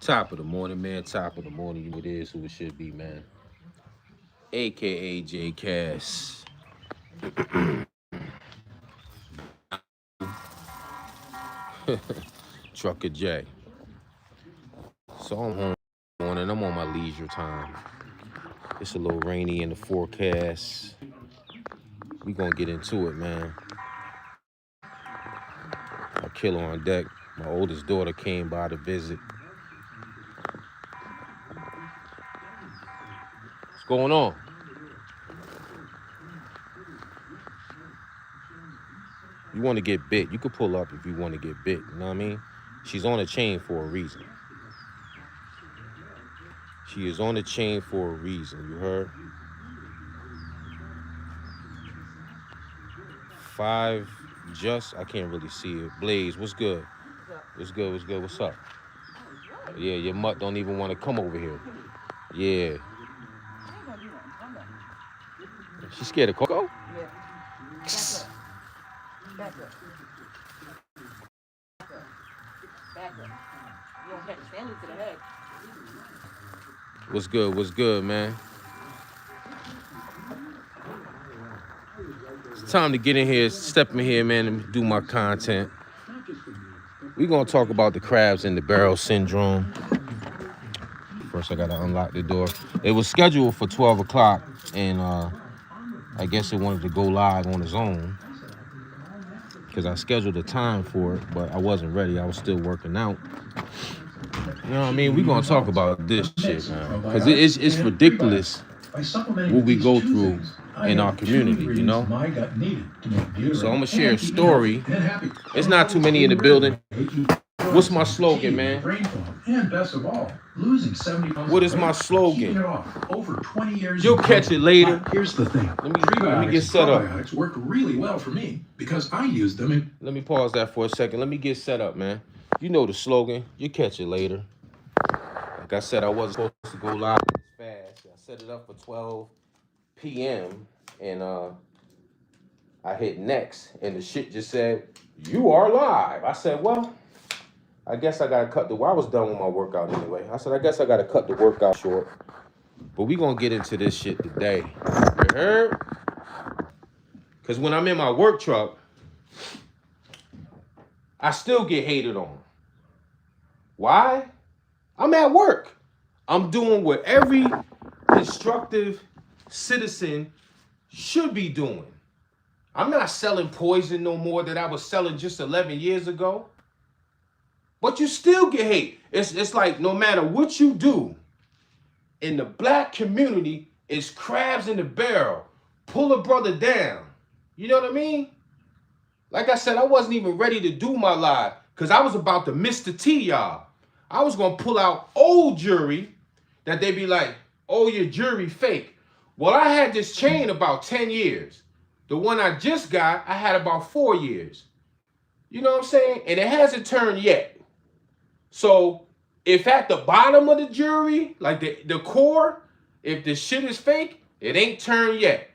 Top of the morning, man. Top of the morning. You it is who it should be, man. AKA J Cass. Trucker J. So I'm home and I'm on my leisure time. It's a little rainy in the forecast. We gonna get into it, man. A killer on deck. My oldest daughter came by to visit. What's going on? You want to get bit, you could pull up if you want to get bit. You know what I mean? She's on a chain for a reason. She is on a chain for a reason. You heard? 5 just, I can't really see it. Blaze, what's good? What's good? What's good? What's up? Yeah, your mutt don't even want to come over here. Yeah. She scared of Coco? Yeah. Back up. Back up. You don't catch Stanley to the head. What's good? What's good, man? It's time to get in here, step in here, man, and do my content. We're going to talk about the crabs in the barrel syndrome. First, I got to unlock the door. It was scheduled for 12 o'clock, and I guess it wanted to go live on its own because I scheduled a time for it, but I wasn't ready. I was still working out. You know what I mean? We're going to talk about this shit, man, because it's ridiculous what we go through in our community, you know? So I'm going to share a story. It's not too many in the building. What's my slogan, man? What is my slogan? You'll catch it later. Here's the thing. Let me get set up. Probiotics work really well for me because I use them in... Let me pause that for a second. Let me get set up, man. You know the slogan. You catch it later. Like I said, I wasn't supposed to go live this fast. I set it up for 12 p.m. and I hit next, and the shit just said, "You are live." I said, well, I guess I gotta cut the. I was done with my workout anyway. I said, I guess I gotta cut the workout short. But we gonna get into this shit today. You heard? Cause when I'm in my work truck, I still get hated on. Why? I'm at work. I'm doing what every constructive citizen should be doing. I'm not selling poison no more that I was selling just 11 years ago. But you still get hate. It's like no matter what you do, in the black community, it's crabs in the barrel. Pull a brother down. You know what I mean? Like I said, I wasn't even ready to do my live because I was about to miss the T, y'all. I was going to pull out old jewelry that they be like, oh, your jewelry fake. Well, I had this chain about 10 years. The one I just got, I had about 4 years. You know what I'm saying? And it hasn't turned yet. So if at the bottom of the jewelry, like the core, if the shit is fake, it ain't turned yet.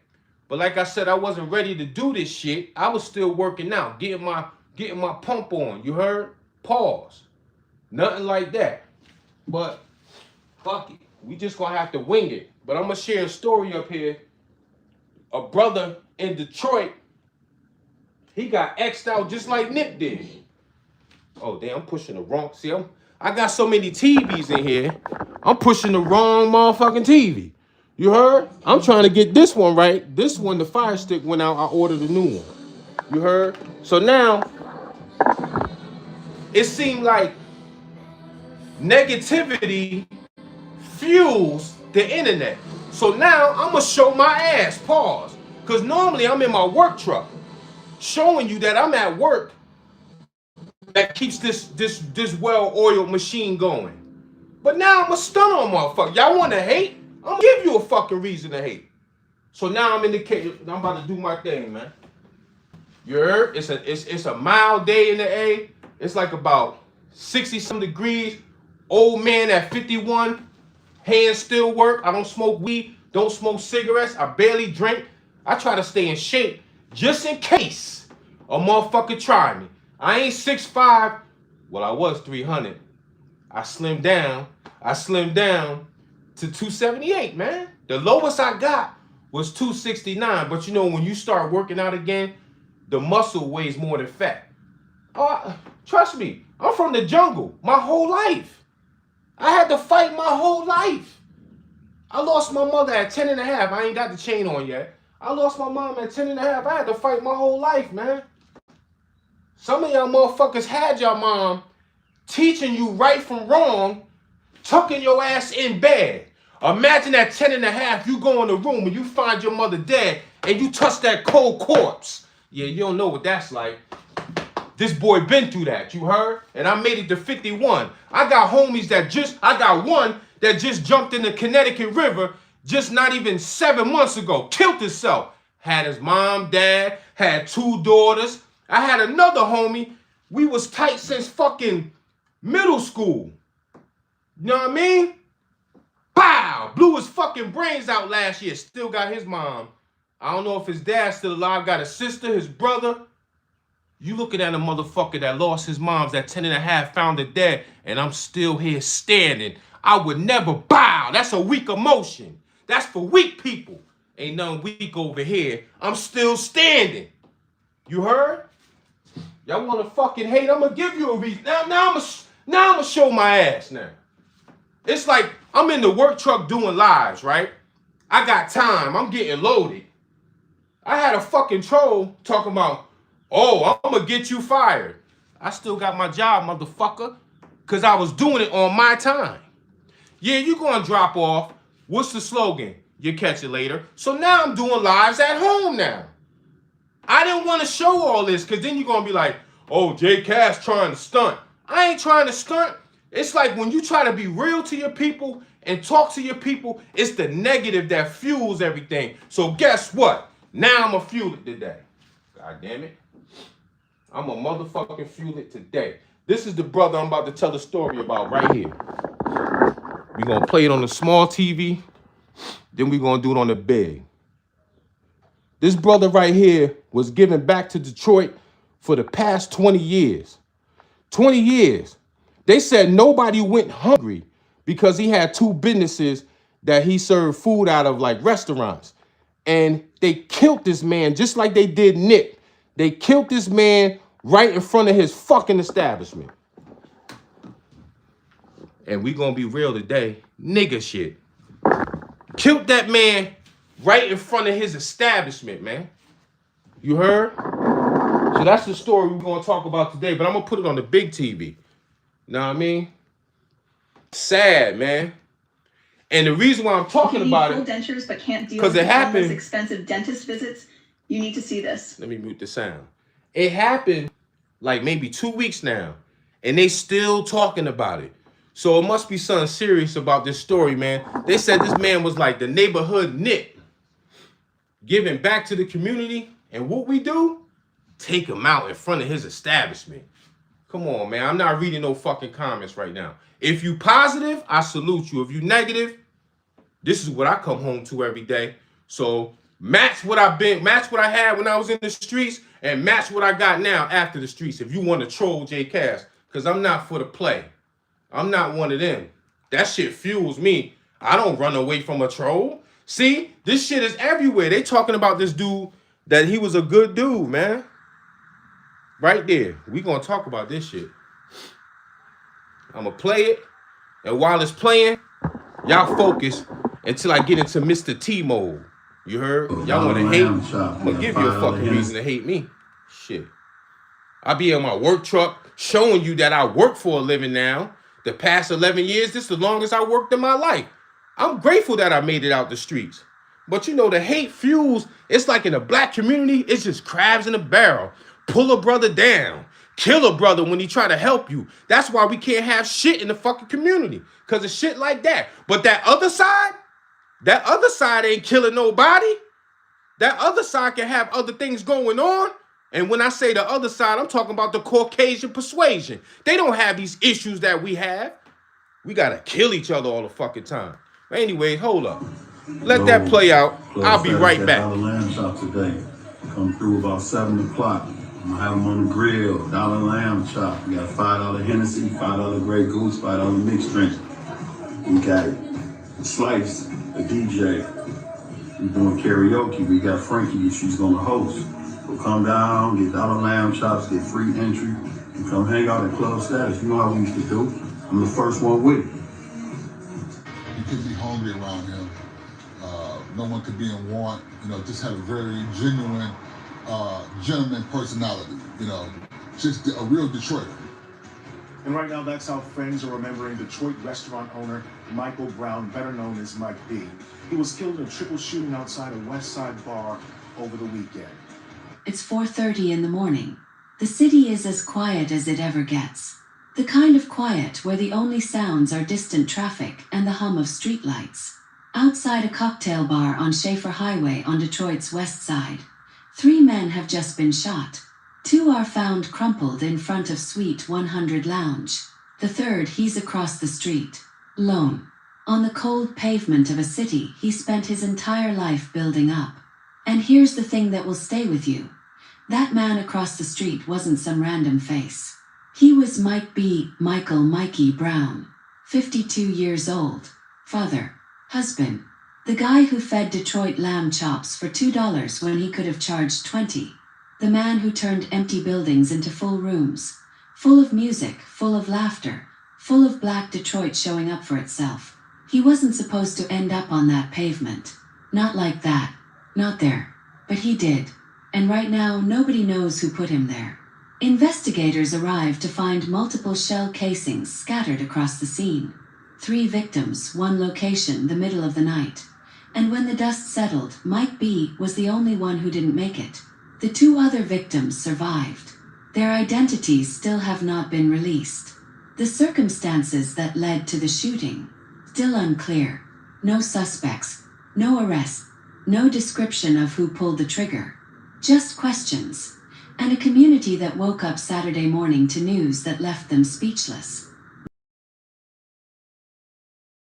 But like I said, I wasn't ready to do this shit. I was still working out, getting my pump on. You heard? Pause. Nothing like that. But fuck it. We just gonna have to wing it. But I'm gonna share a story up here. A brother in Detroit, he got X'd out just like Nip did. Oh, damn, I'm pushing the wrong. See, I got so many TVs in here. I'm pushing the wrong motherfucking TV. You heard? I'm trying to get this one right. This one, the Fire Stick went out. I ordered a new one. You heard? So now, it seemed like negativity fuels the internet. So now, I'm going to show my ass. Pause. Because normally, I'm in my work truck. Showing you that I'm at work. That keeps this well-oiled machine going. But now I'm a stun on motherfucker. Y'all want to hate? I'm gonna give you a fucking reason to hate. So now I'm in the cage. I'm about to do my thing, man. You heard? It's a mild day in the A. It's like about 60-some degrees. Old man at 51. Hands still work. I don't smoke weed. Don't smoke cigarettes. I barely drink. I try to stay in shape just in case a motherfucker try me. I ain't 6'5". Well, I was 300. I slimmed down. I slimmed down to 278, man. The lowest I got was 269. But you know, when you start working out again, the muscle weighs more than fat. Trust me, I'm from the jungle my whole life. I had to fight my whole life. I lost my mother at 10 and a half. I ain't got the chain on yet. I lost my mom at 10 and a half. I had to fight my whole life, man. Some of y'all motherfuckers had your mom teaching you right from wrong, tucking your ass in bed. Imagine at 10 and a half, you go in the room and you find your mother dead and you touch that cold corpse. Yeah, you don't know what that's like. This boy been through that, you heard? And I made it to 51. I got homies I got one that just jumped in the Connecticut River just not even 7 months ago. Killed himself. Had his mom, dad, had 2 daughters. I had another homie. We was tight since fucking middle school. You know what I mean? Pow! Blew his fucking brains out last year. Still got his mom. I don't know if his dad's still alive. Got a sister, his brother. You looking at a motherfucker that lost his mom's at 10 and a half, found her dead, and I'm still here standing. I would never bow. That's a weak emotion. That's for weak people. Ain't nothing weak over here. I'm still standing. You heard? Y'all want to fucking hate? I'm gonna give you a reason. Now I'm gonna show my ass now. It's like I'm in the work truck doing lives, right? I got time. I'm getting loaded. I had a fucking troll talking about, oh, I'm gonna get you fired. I still got my job, motherfucker, because I was doing it on my time. Yeah, you gonna drop off. What's the slogan? You catch it later. So now I'm doing lives at home now. I didn't want to show all this because then you're going to be like, oh, J. Cass trying to stunt. I ain't trying to stunt. It's like when you try to be real to your people and talk to your people, it's the negative that fuels everything. So guess what? Now I'm going to fuel it today. God damn it. I'm going to motherfucking fuel it today. This is the brother I'm about to tell the story about right here. We're going to play it on the small TV. Then we're going to do it on the big. This brother right here was giving back to Detroit for the past 20 years. 20 years. They said nobody went hungry because he had 2 businesses that he served food out of, like restaurants. And they killed this man just like they did Nick. They killed this man right in front of his fucking establishment. And we gonna be real today. Nigga shit. Killed that man right in front of his establishment, man. You heard? So that's the story we're going to talk about today, but I'm going to put it on the big TV. Know what I mean? Sad, man. And the reason why I'm talking about it, dentures but can't deal with all those expensive dentist visits, you need to see this. Let me mute the sound. It happened like maybe 2 weeks now, and they still talking about it. So it must be something serious about this story, man. They said this man was like the neighborhood Nick, giving back to the community. And what we do? Take him out in front of his establishment. Come on, man. I'm not reading no fucking comments right now. If you positive, I salute you. If you negative, this is what I come home to every day. So match what I had when I was in the streets and match what I got now after the streets. If you want to troll J. Cass, because I'm not for the play. I'm not one of them. That shit fuels me. I don't run away from a troll. See, this shit is everywhere. They talking about this dude that he was a good dude, man. Right there. We gonna talk about this shit. I'm gonna play it. And while it's playing, y'all focus until I get into Mr. T mode. You heard? Y'all wanna hate? I'm gonna give you a fucking reason to hate me. Shit. I be in my work truck showing you that I work for a living now. The past 11 years, this is the longest I worked in my life. I'm grateful that I made it out the streets. But you know, the hate fuels, it's like in the black community, it's just crabs in a barrel. Pull a brother down. Kill a brother when he try to help you. That's why we can't have shit in the fucking community. Because of shit like that. But that other side ain't killing nobody. That other side can have other things going on. And when I say the other side, I'm talking about the Caucasian persuasion. They don't have these issues that we have. We got to kill each other all the fucking time. But anyway, hold up. Let that play out. I'll be right back. Lamb shop today. Come through about 7 o'clock. I'm gonna have them on the grill, $1 lamb chop. We got $5 Hennessy, $5 Grey Goose, $5 mixed drink. We got Slice, a DJ. We doing karaoke. We got Frankie, she's gonna host. So come down, get $1 lamb chops, get free entry, and come hang out at Club Status. You know how we used to do. I'm the first one with it. You couldn't be hungry around him. No one could be in want. Just had a very genuine gentleman personality. Just a real Detroiter. And right now, that's how friends are remembering Detroit restaurant owner Michael Brown, better known as Mike B. He was killed in a triple shooting outside a West Side bar over the weekend. It's 4:30 in the morning. The city is as quiet as it ever gets. The kind of quiet where the only sounds are distant traffic and the hum of streetlights. Outside a cocktail bar on Schaefer Highway on Detroit's west side, 3 men have just been shot. 2 are found crumpled in front of Suite 100 Lounge. The third, he's across the street, lone, on the cold pavement of a city he spent his entire life building up. And here's the thing that will stay with you. That man across the street wasn't some random face. He was Michael Mikey Brown, 52 years old, father, husband, the guy who fed Detroit lamb chops for $2 when he could have charged 20. The man who turned empty buildings into full rooms, full of music, full of laughter, full of black Detroit showing up for itself. He wasn't supposed to end up on that pavement. Not like that. Not there. But he did. And right now, nobody knows who put him there. Investigators arrived to find multiple shell casings scattered across the scene. 3 victims, 1 location, the middle of the night. And when the dust settled, Mike B was the only one who didn't make it. The 2 other victims survived. Their identities still have not been released. The circumstances that led to the shooting, still unclear. No suspects, no arrests, no description of who pulled the trigger. Just questions. And a community that woke up Saturday morning to news that left them speechless.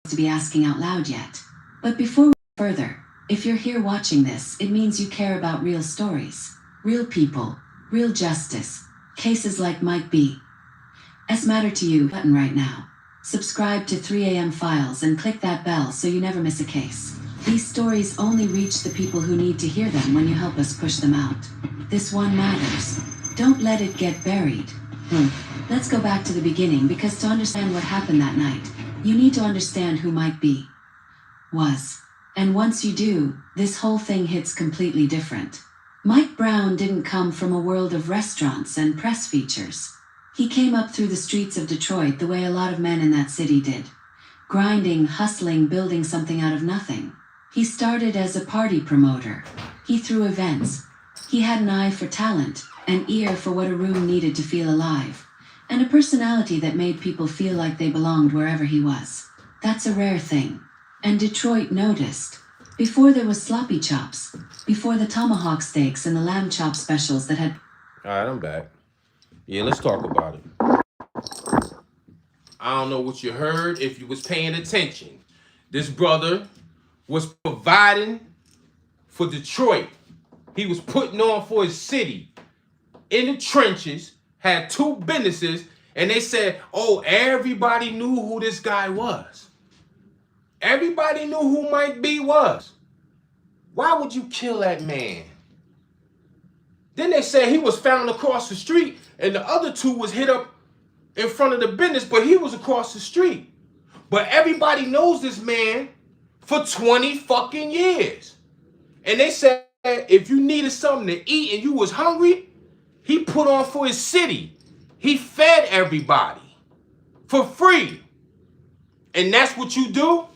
To be asking out loud yet. But before we go further, if you're here watching this, it means you care about real stories, real people, real justice, cases like Mike B. S matter to you button right now. Subscribe to 3 AM Files and click that bell so you never miss a case. These stories only reach the people who need to hear them when you help us push them out. This one matters. Don't let it get buried. Let's go back to the beginning, because to understand what happened that night, you need to understand who Mike B was. And once you do, this whole thing hits completely different. Mike Brown didn't come from a world of restaurants and press features. He came up through the streets of Detroit the way a lot of men in that city did. Grinding, hustling, building something out of nothing. He started as a party promoter. He threw events. He had an eye for talent, an ear for what a room needed to feel alive, and a personality that made people feel like they belonged wherever he was. That's a rare thing. And Detroit noticed. Before there was sloppy chops, before the tomahawk steaks and the lamb chop specials that had... All right, I'm back. Yeah, let's talk about it. I don't know what you heard if you was paying attention. This brother was providing for Detroit. He was putting on for his city. In the trenches, had 2 businesses, and they said, oh, everybody knew who this guy was. Everybody knew who Mike B was. Why would you kill that man? Then they said he was found across the street, and the other 2 was hit up in front of the business, but he was across the street. But everybody knows this man for 20 fucking years. And they said if you needed something to eat and you was hungry, he put on for his city. He fed everybody for free. And that's what you do?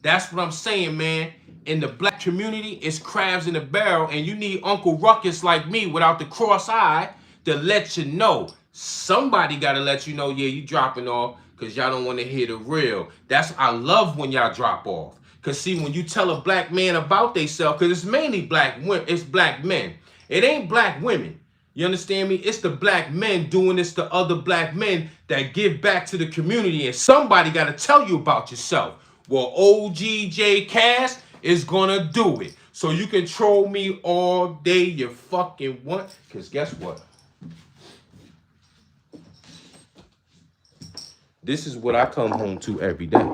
That's what I'm saying, man. In the black community, it's crabs in a barrel, and you need Uncle Ruckus like me without the cross eye to let you know. Somebody got to let you know, yeah, you dropping off, because y'all don't want to hear the real. I love when y'all drop off. Because, see, when you tell a black man about themselves, because it's mainly black women, it's black men. It ain't black women. You understand me? It's the black men doing this to other black men that give back to the community, and somebody got to tell you about yourself. Well, OGJ Cass is gonna do it. So you can troll me all day you fucking want. Because guess what? This is what I come home to every day.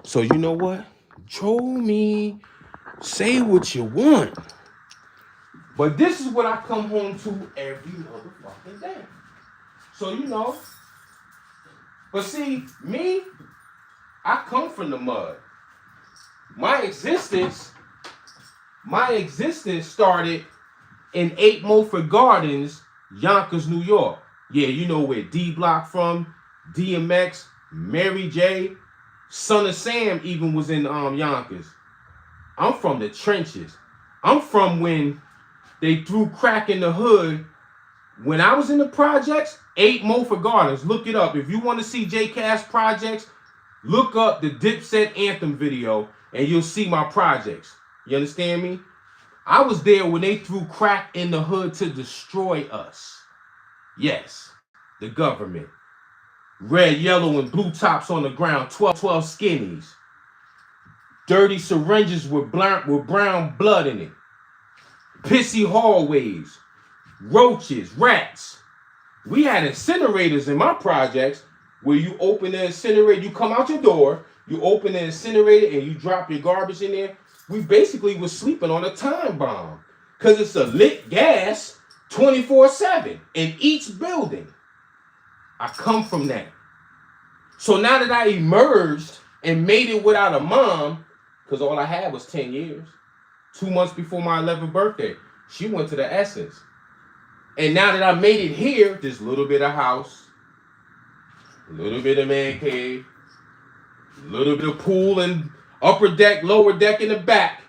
So you know what? Troll me, say what you want. But this is what I come home to every motherfucking day. So you know. But see, me, I come from the mud. My existence started in 8 Mulford Gardens, Yonkers, New York. Yeah, you know where D Block from, DMX, Mary J, Son of Sam even was in Yonkers. I'm from the trenches. I'm from when they threw crack in the hood. When I was in the projects, 8 Mulford Gardens. Look it up. If you want to see J-Cast projects, look up the Dipset Anthem video and you'll see my projects. You understand me? I was there when they threw crack in the hood to destroy us. Yes, the government. Red, yellow, and blue tops on the ground, 12 skinnies. Dirty syringes with brown blood in it. Pissy hallways. Roaches, rats. We had incinerators in my projects where you open the incinerator, you come out your door, you open the incinerator and you drop your garbage in there. We basically was sleeping on a time bomb because it's a lit gas 24/7 in each building. I come from that. So now that I emerged and made it without a mom, because all I had was 10 years, 2 months before my 11th birthday, she went to the Essence. And now that I made it here, this little bit of house, a little bit of man cave, a little bit of pool and upper deck, lower deck in the back.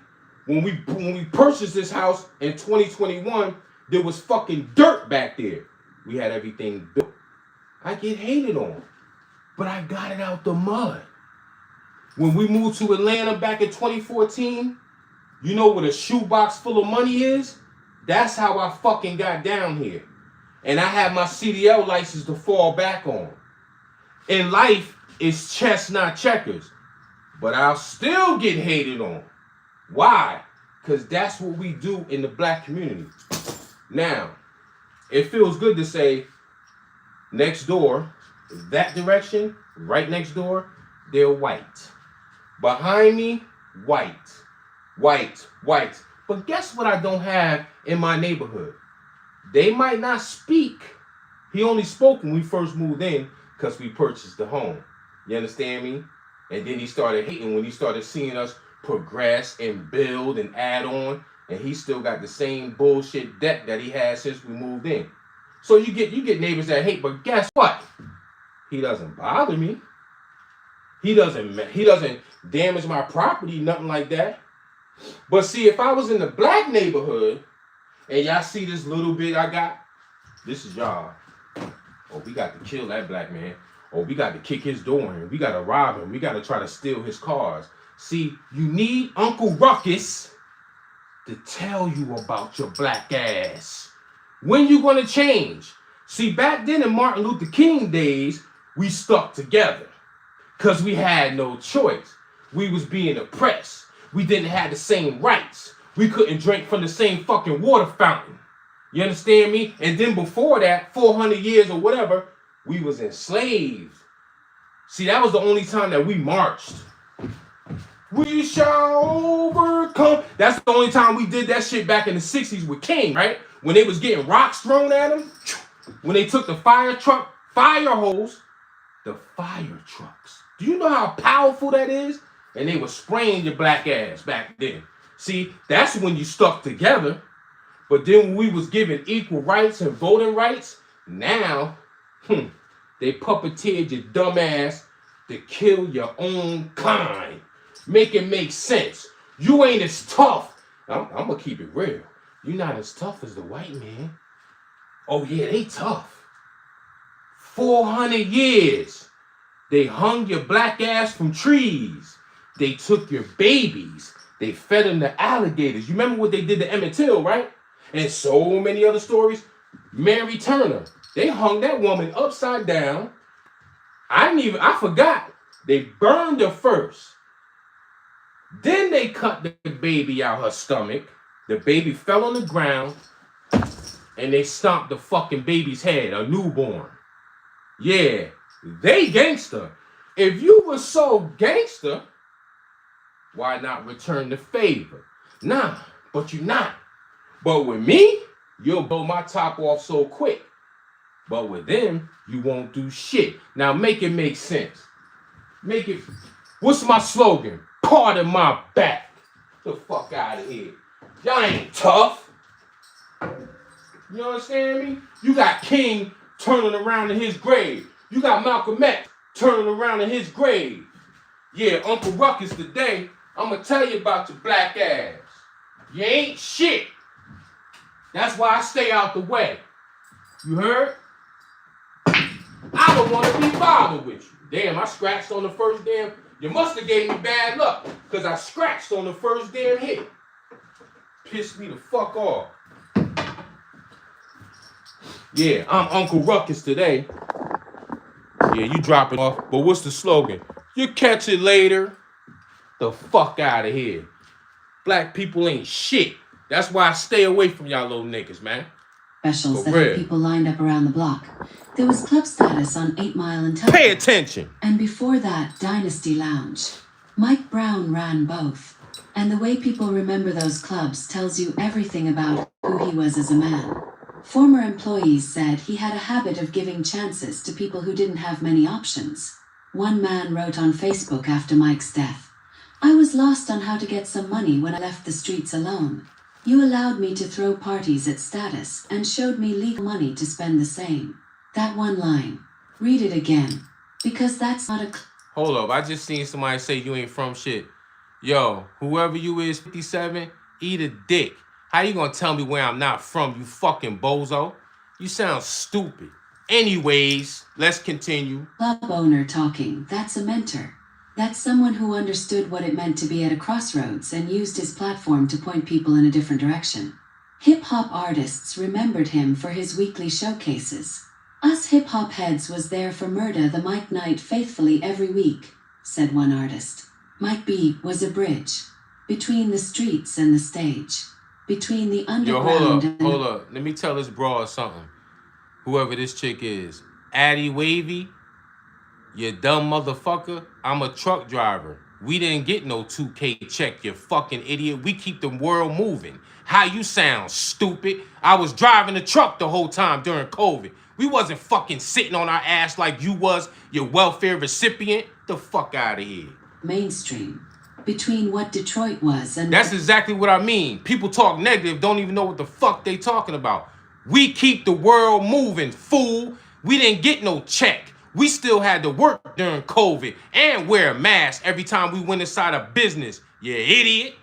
When we purchased this house in 2021, there was fucking dirt back there. We had everything built. I get hated on, but I got it out the mud. When we moved to Atlanta back in 2014, you know what a shoebox full of money is? That's how I fucking got down here. And I have my CDL license to fall back on. In life, it's chess, not checkers. But I'll still get hated on. Why? Because that's what we do in the black community. Now, it feels good to say next door, that direction, right next door, they're white. Behind me, white. White, white. But guess what I don't have in my neighborhood? They might not speak. He only spoke when we first moved in because we purchased the home. You understand me? And then he started hating when he started seeing us progress and build and add on. And he still got the same bullshit debt that he had since we moved in. So you get neighbors that hate, but guess what? He doesn't bother me. He doesn't damage my property, nothing like that. But see, if I was in the black neighborhood, and y'all see this little bit I got, this is y'all. Oh, we got to kill that black man. Oh, we got to kick his door in. We got to rob him. We got to try to steal his cars. See, you need Uncle Ruckus to tell you about your black ass. When you gonna change? See, back then in Martin Luther King days, we stuck together because we had no choice. We was being oppressed. We didn't have the same rights. We couldn't drink from the same fucking water fountain. You understand me? And then before that, 400 years or whatever, we was enslaved. See, that was the only time that we marched. We shall overcome. That's the only time we did that shit back in the 60s with King, right? When they was getting rocks thrown at them. When they took the fire hose, the fire trucks. Do you know how powerful that is? And they were spraying your black ass back then. See, that's when you stuck together. But then when we was given equal rights and voting rights, now, they puppeteered your dumb ass to kill your own kind. Make it make sense. You ain't as tough. I'm going to keep it real. You're not as tough as the white man. Oh, yeah, they tough. 400 years. They hung your black ass from trees. They took your babies. They fed them to alligators. You remember what they did to Emmett Till, right? And so many other stories. Mary Turner. They hung that woman upside down. I forgot. They burned her first. Then they cut the baby out her stomach. The baby fell on the ground. And they stomped the fucking baby's head, a newborn. Yeah. They gangster. If you were so gangster, why not return the favor? Nah, but you're not. But with me, you'll blow my top off so quick. But with them, you won't do shit. Now make it make sense. Make it. What's my slogan? Pardon my back. The fuck out of here. Y'all ain't tough. You understand me? You got King turning around in his grave. You got Malcolm X turning around in his grave. Yeah, Uncle Ruckus today, I'm going to tell you about your black ass. You ain't shit. That's why I stay out the way. You heard? I don't want to be bothered with you. Damn, I scratched on the first damn. You must have gave me bad luck because I scratched on the first damn hit. Pissed me the fuck off. Yeah, I'm Uncle Ruckus today. Yeah, you drop it off. But what's the slogan? You catch it later. The fuck out of here. Black people ain't shit. That's why I stay away from y'all little niggas, man. Specials that had people lined up around the block. There was club status on 8 Mile and Telegraph. Pay attention. And before that, Dynasty Lounge. Mike Brown ran both. And the way people remember those clubs tells you everything about who he was as a man. Former employees said he had a habit of giving chances to people who didn't have many options. One man wrote on Facebook after Mike's death, "I was lost on how to get some money when I left the streets alone. You allowed me to throw parties at Status and showed me legal money to spend the same." That one line. Read it again. Because that's not a... Hold up, I just seen somebody say you ain't from shit. Yo, whoever you is, 57, eat a dick. How you gonna tell me where I'm not from, you fucking bozo? You sound stupid. Anyways, let's continue. Club owner talking. That's a mentor. That's someone who understood what it meant to be at a crossroads and used his platform to point people in a different direction. Hip-hop artists remembered him for his weekly showcases. Us hip-hop heads was there for Murda the Mike Night faithfully every week, said one artist. Mike B was a bridge. Between the streets and the stage. Between the underground and... Hold up. Let me tell this broad something. Whoever this chick is. Addie Wavy, you dumb motherfucker. I'm a truck driver. We didn't get no 2K check, you fucking idiot. We keep the world moving. How you sound, stupid? I was driving the truck the whole time during COVID. We wasn't fucking sitting on our ass like you was, your welfare recipient. The fuck out of here. Mainstream. Between what Detroit was and... That's exactly what I mean. People talk negative, don't even know what the fuck they talking about. We keep the world moving, fool. We didn't get no check. We still had to work during COVID and wear a mask every time we went inside a business, you idiot.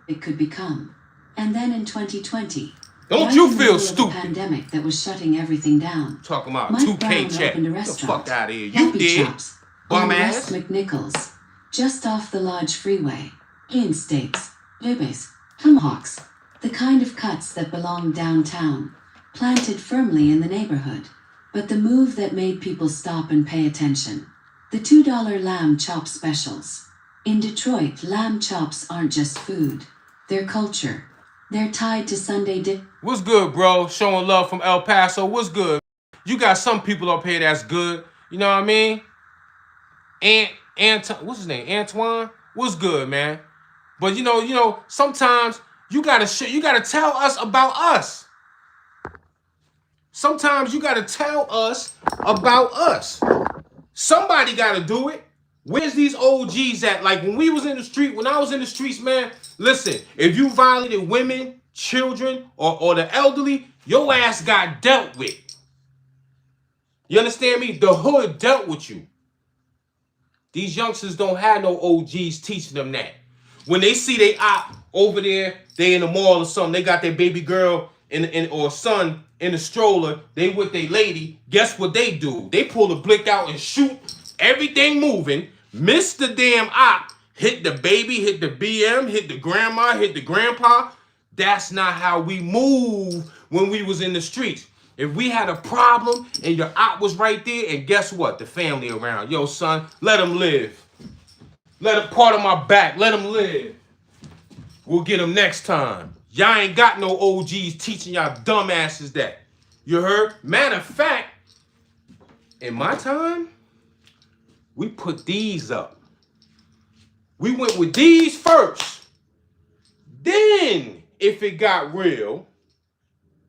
It could become. And then in 2020... Don't you feel stupid? Pandemic that was shutting everything down. Talking about Mike 2K Brown check. Opened a Get the restaurant, fuck out of here. You Happy did. Chops, Bum on ass. West McNichols, just off the Lodge Freeway. In steaks, ribs, tomahawks, the kind of cuts that belong downtown, planted firmly in the neighborhood. But the move that made people stop and pay attention. The $2 lamb chop specials. In Detroit, lamb chops aren't just food. They're culture. They're tied to Sunday dip. What's good, bro? Showing love from El Paso. What's good? You got some people up here that's good. You know what I mean? What's his name? Antoine? What's good, man? But you know, sometimes you gotta tell us about us. Sometimes you gotta tell us about us. Somebody gotta do it. Where's these OGs at? Like when I was in the streets, man, listen, if you violated women, children, or the elderly, your ass got dealt with. You understand me? The hood dealt with you. These youngsters don't have no OGs teaching them that. When they see they op over there, they in the mall or something, they got their baby girl or son in the stroller, they with their lady, guess what they do? They pull the blick out and shoot everything moving, miss the damn op, hit the baby, hit the BM, hit the grandma, hit the grandpa. That's not how we move when we was in the streets. If we had a problem and your op was right there, and guess what? The family around. Yo, son, let him live. Let him part of my back. Let him live. We'll get him next time. Y'all ain't got no OGs teaching y'all dumbasses that. You heard? Matter of fact, in my time, We put these up. We went with these first. Then, if it got real,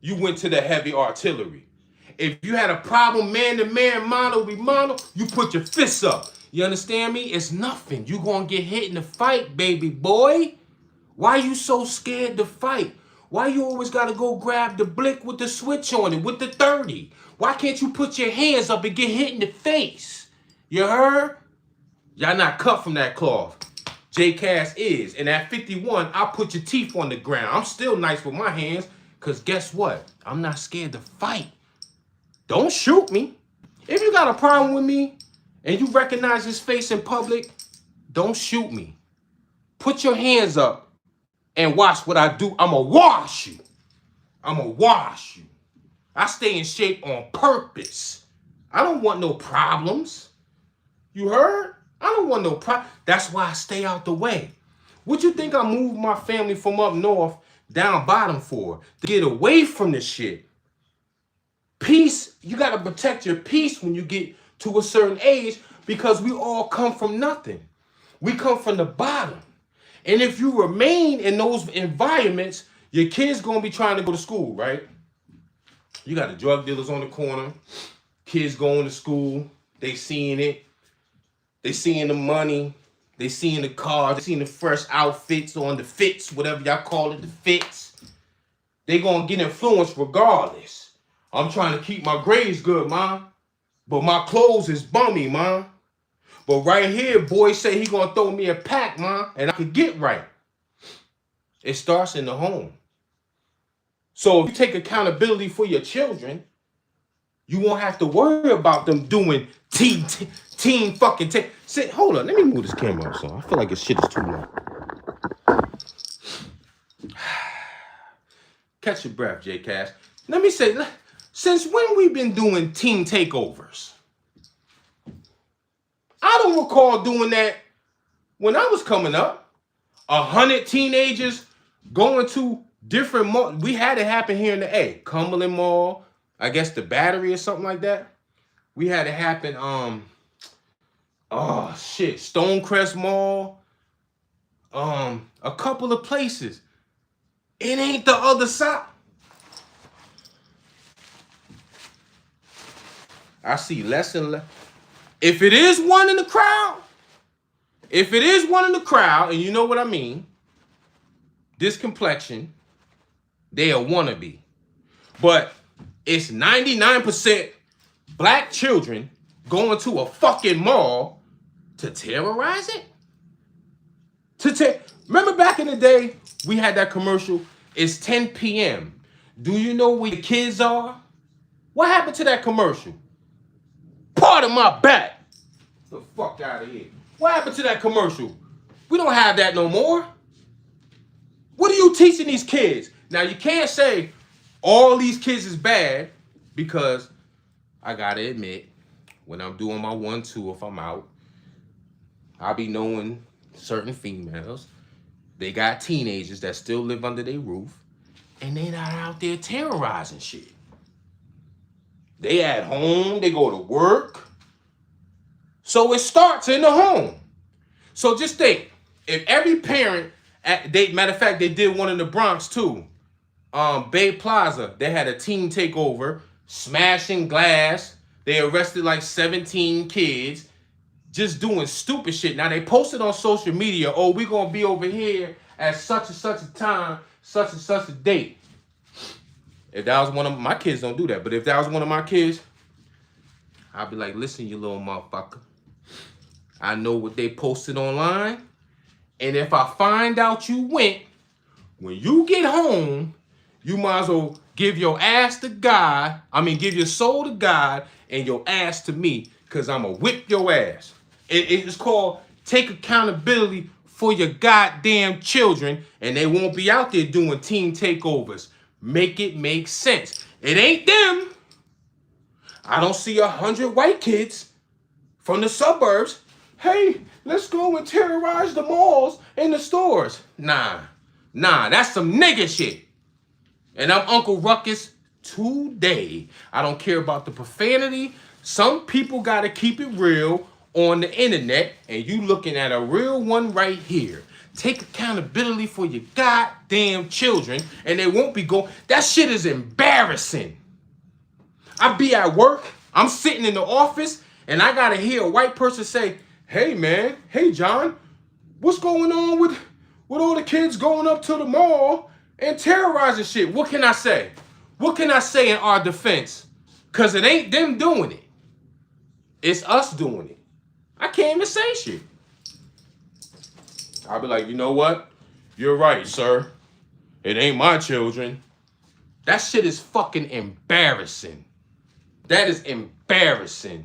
you went to the heavy artillery. If you had a problem man-to-man, mano-to-mano, you put your fists up. You understand me? It's nothing. You gonna get hit in the fight, baby boy. Why you so scared to fight? Why you always gotta go grab the blick with the switch on it, with the 30? Why can't you put your hands up and get hit in the face? You heard? Y'all not cut from that cloth. J-Cass is. And at 51, I'll put your teeth on the ground. I'm still nice with my hands, because guess what? I'm not scared to fight. Don't shoot me. If you got a problem with me and you recognize his face in public, don't shoot me. Put your hands up and watch what I do. I'ma wash you. I'ma wash you. I stay in shape on purpose. I don't want no problems. You heard? I don't want no problem. That's why I stay out the way. What you think I moved my family from up north down bottom for? To get away from this shit. Peace, you got to protect your peace when you get to a certain age, because we all come from nothing. We come from the bottom. And if you remain in those environments, your kids going to be trying to go to school, right? You got the drug dealers on the corner, kids going to school, they seeing it. They seeing the money, they seeing the cars, they seeing the fresh outfits on the fits, whatever y'all call it, the fits. They going to get influenced regardless. I'm trying to keep my grades good, ma. But my clothes is bummy, ma. But right here, boy say he gonna throw me a pack, ma, and I could get right. It starts in the home. So if you take accountability for your children, you won't have to worry about them doing team fucking take. Sit, hold on, let me move this camera up, so I feel like this shit is too long. Catch your breath, J-Cass. Let me say, since when we been doing team takeovers? I don't recall doing that when I was coming up. 100 teenagers going to different malls. We had it happen here in the A. Cumberland Mall, I guess the Battery or something like that. We had it happen, Stonecrest Mall. A couple of places. It ain't the other side. I see less and less. If it is one in the crowd, and you know what I mean, this complexion, they a wannabe. But it's 99% black children going to a fucking mall to terrorize it? Remember back in the day, we had that commercial, it's 10 p.m. Do you know where the kids are? What happened to that commercial? Part of my back. The fuck out of here. What happened to that commercial? We don't have that no more. What are you teaching these kids? Now, you can't say all these kids is bad, because I gotta admit, when I'm doing my 1-2, if I'm out, I'll be knowing certain females. They got teenagers that still live under their roof, and they not out there terrorizing shit. They at home, they go to work. So it starts in the home. So just think, if every parent, matter of fact, they did one in the Bronx too. Bay Plaza, they had a teen takeover, smashing glass. They arrested like 17 kids, just doing stupid shit. Now they posted on social media, oh, we're gonna be over here at such and such a time, such and such a date. If that was one of my kids, don't do that. But if that was one of my kids, I'd be like, listen, you little motherfucker. I know what they posted online. And if I find out you went, when you get home, you might as well give your ass to God. Give your soul to God and your ass to me, because I'm going to whip your ass. It's called take accountability for your goddamn children, and they won't be out there doing team takeovers. Make it make sense. It ain't them. I don't see 100 white kids from the suburbs. Hey, let's go and terrorize the malls and the stores. Nah, that's some nigga shit. And I'm Uncle Ruckus today. I don't care about the profanity. Some people gotta keep it real, on the internet and you looking at a real one right here. Take accountability for your goddamn children and they won't be going. That shit is embarrassing. I be at work, I'm sitting in the office, and I gotta hear a white person say, hey man, hey John, what's going on with all the kids going up to the mall and terrorizing shit? What can I say? What can I say in our defense? Because it ain't them doing it. It's us doing it. I can't even say shit. I'll be like, you know what? You're right, sir. It ain't my children. That shit is fucking embarrassing. That is embarrassing.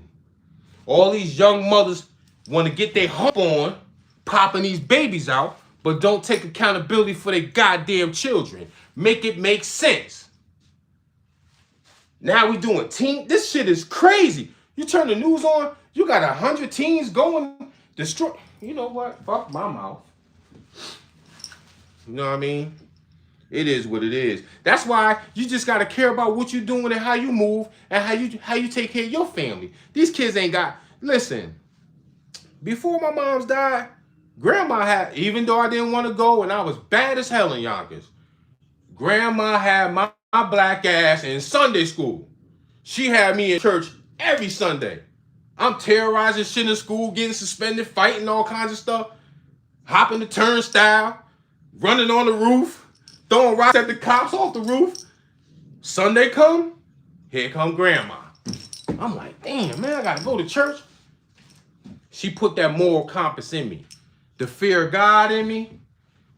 All these young mothers want to get their hump on, popping these babies out, but don't take accountability for their goddamn children. Make it make sense. Now we doing teen. This shit is crazy. You turn the news on, you got 100 teens going, destroy. You know what? Fuck my mouth. You know what I mean? It is what it is. That's why you just gotta care about what you're doing and how you move and how you take care of your family. These kids ain't got. Listen, before my mom's died, grandma had. Even though I didn't want to go and I was bad as hell in Yonkers, grandma had my black ass in Sunday school. She had me in church every Sunday. I'm terrorizing shit in school, getting suspended, fighting all kinds of stuff, hopping the turnstile, running on the roof, throwing rocks at the cops off the roof. Sunday come, here come grandma. I'm like, damn, man, I gotta go to church. She put that moral compass in me, the fear of God in me,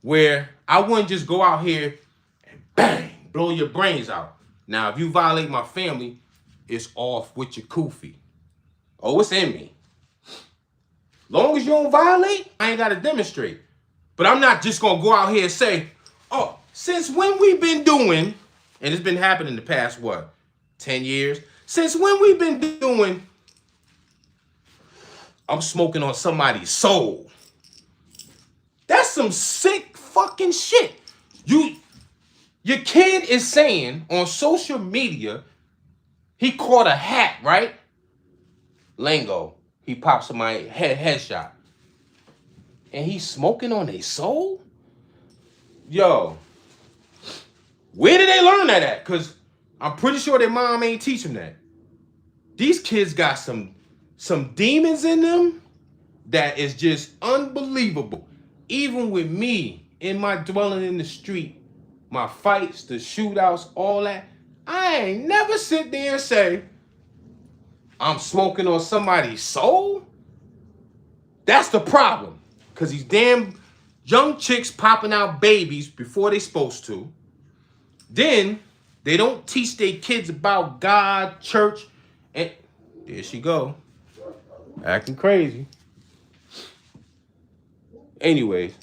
where I wouldn't just go out here and bang, blow your brains out. Now, if you violate my family, it's off with your kufi. Oh, it's in me. Long as you don't violate, I ain't gotta demonstrate. But I'm not just gonna go out here and say, oh, since when we been doing, and it's been happening the past, 10 years? Since when we been doing, I'm smoking on somebody's soul. That's some sick fucking shit. Your kid is saying on social media, he caught a hat, right? Lingo. He popped somebody headshot. And he's smoking on their soul? Yo, where did they learn that at? Because I'm pretty sure their mom ain't teach them that. These kids got some demons in them that is just unbelievable. Even with me in my dwelling in the street, my fights, the shootouts, all that, I ain't never sit there and say, I'm smoking on somebody's soul? That's the problem. Because these damn young chicks popping out babies before they supposed to. Then they don't teach their kids about God, church, and there she go. Acting crazy. Anyways,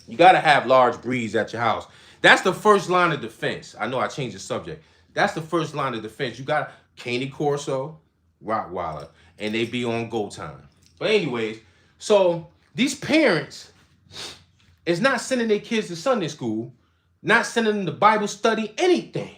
you got to have large breeds at your house. That's the first line of defense. I know I changed the subject. That's the first line of defense. You got Cane Corso, Rottweiler, and they be on go time. But anyways, so these parents is not sending their kids to Sunday school, not sending them to Bible study, anything.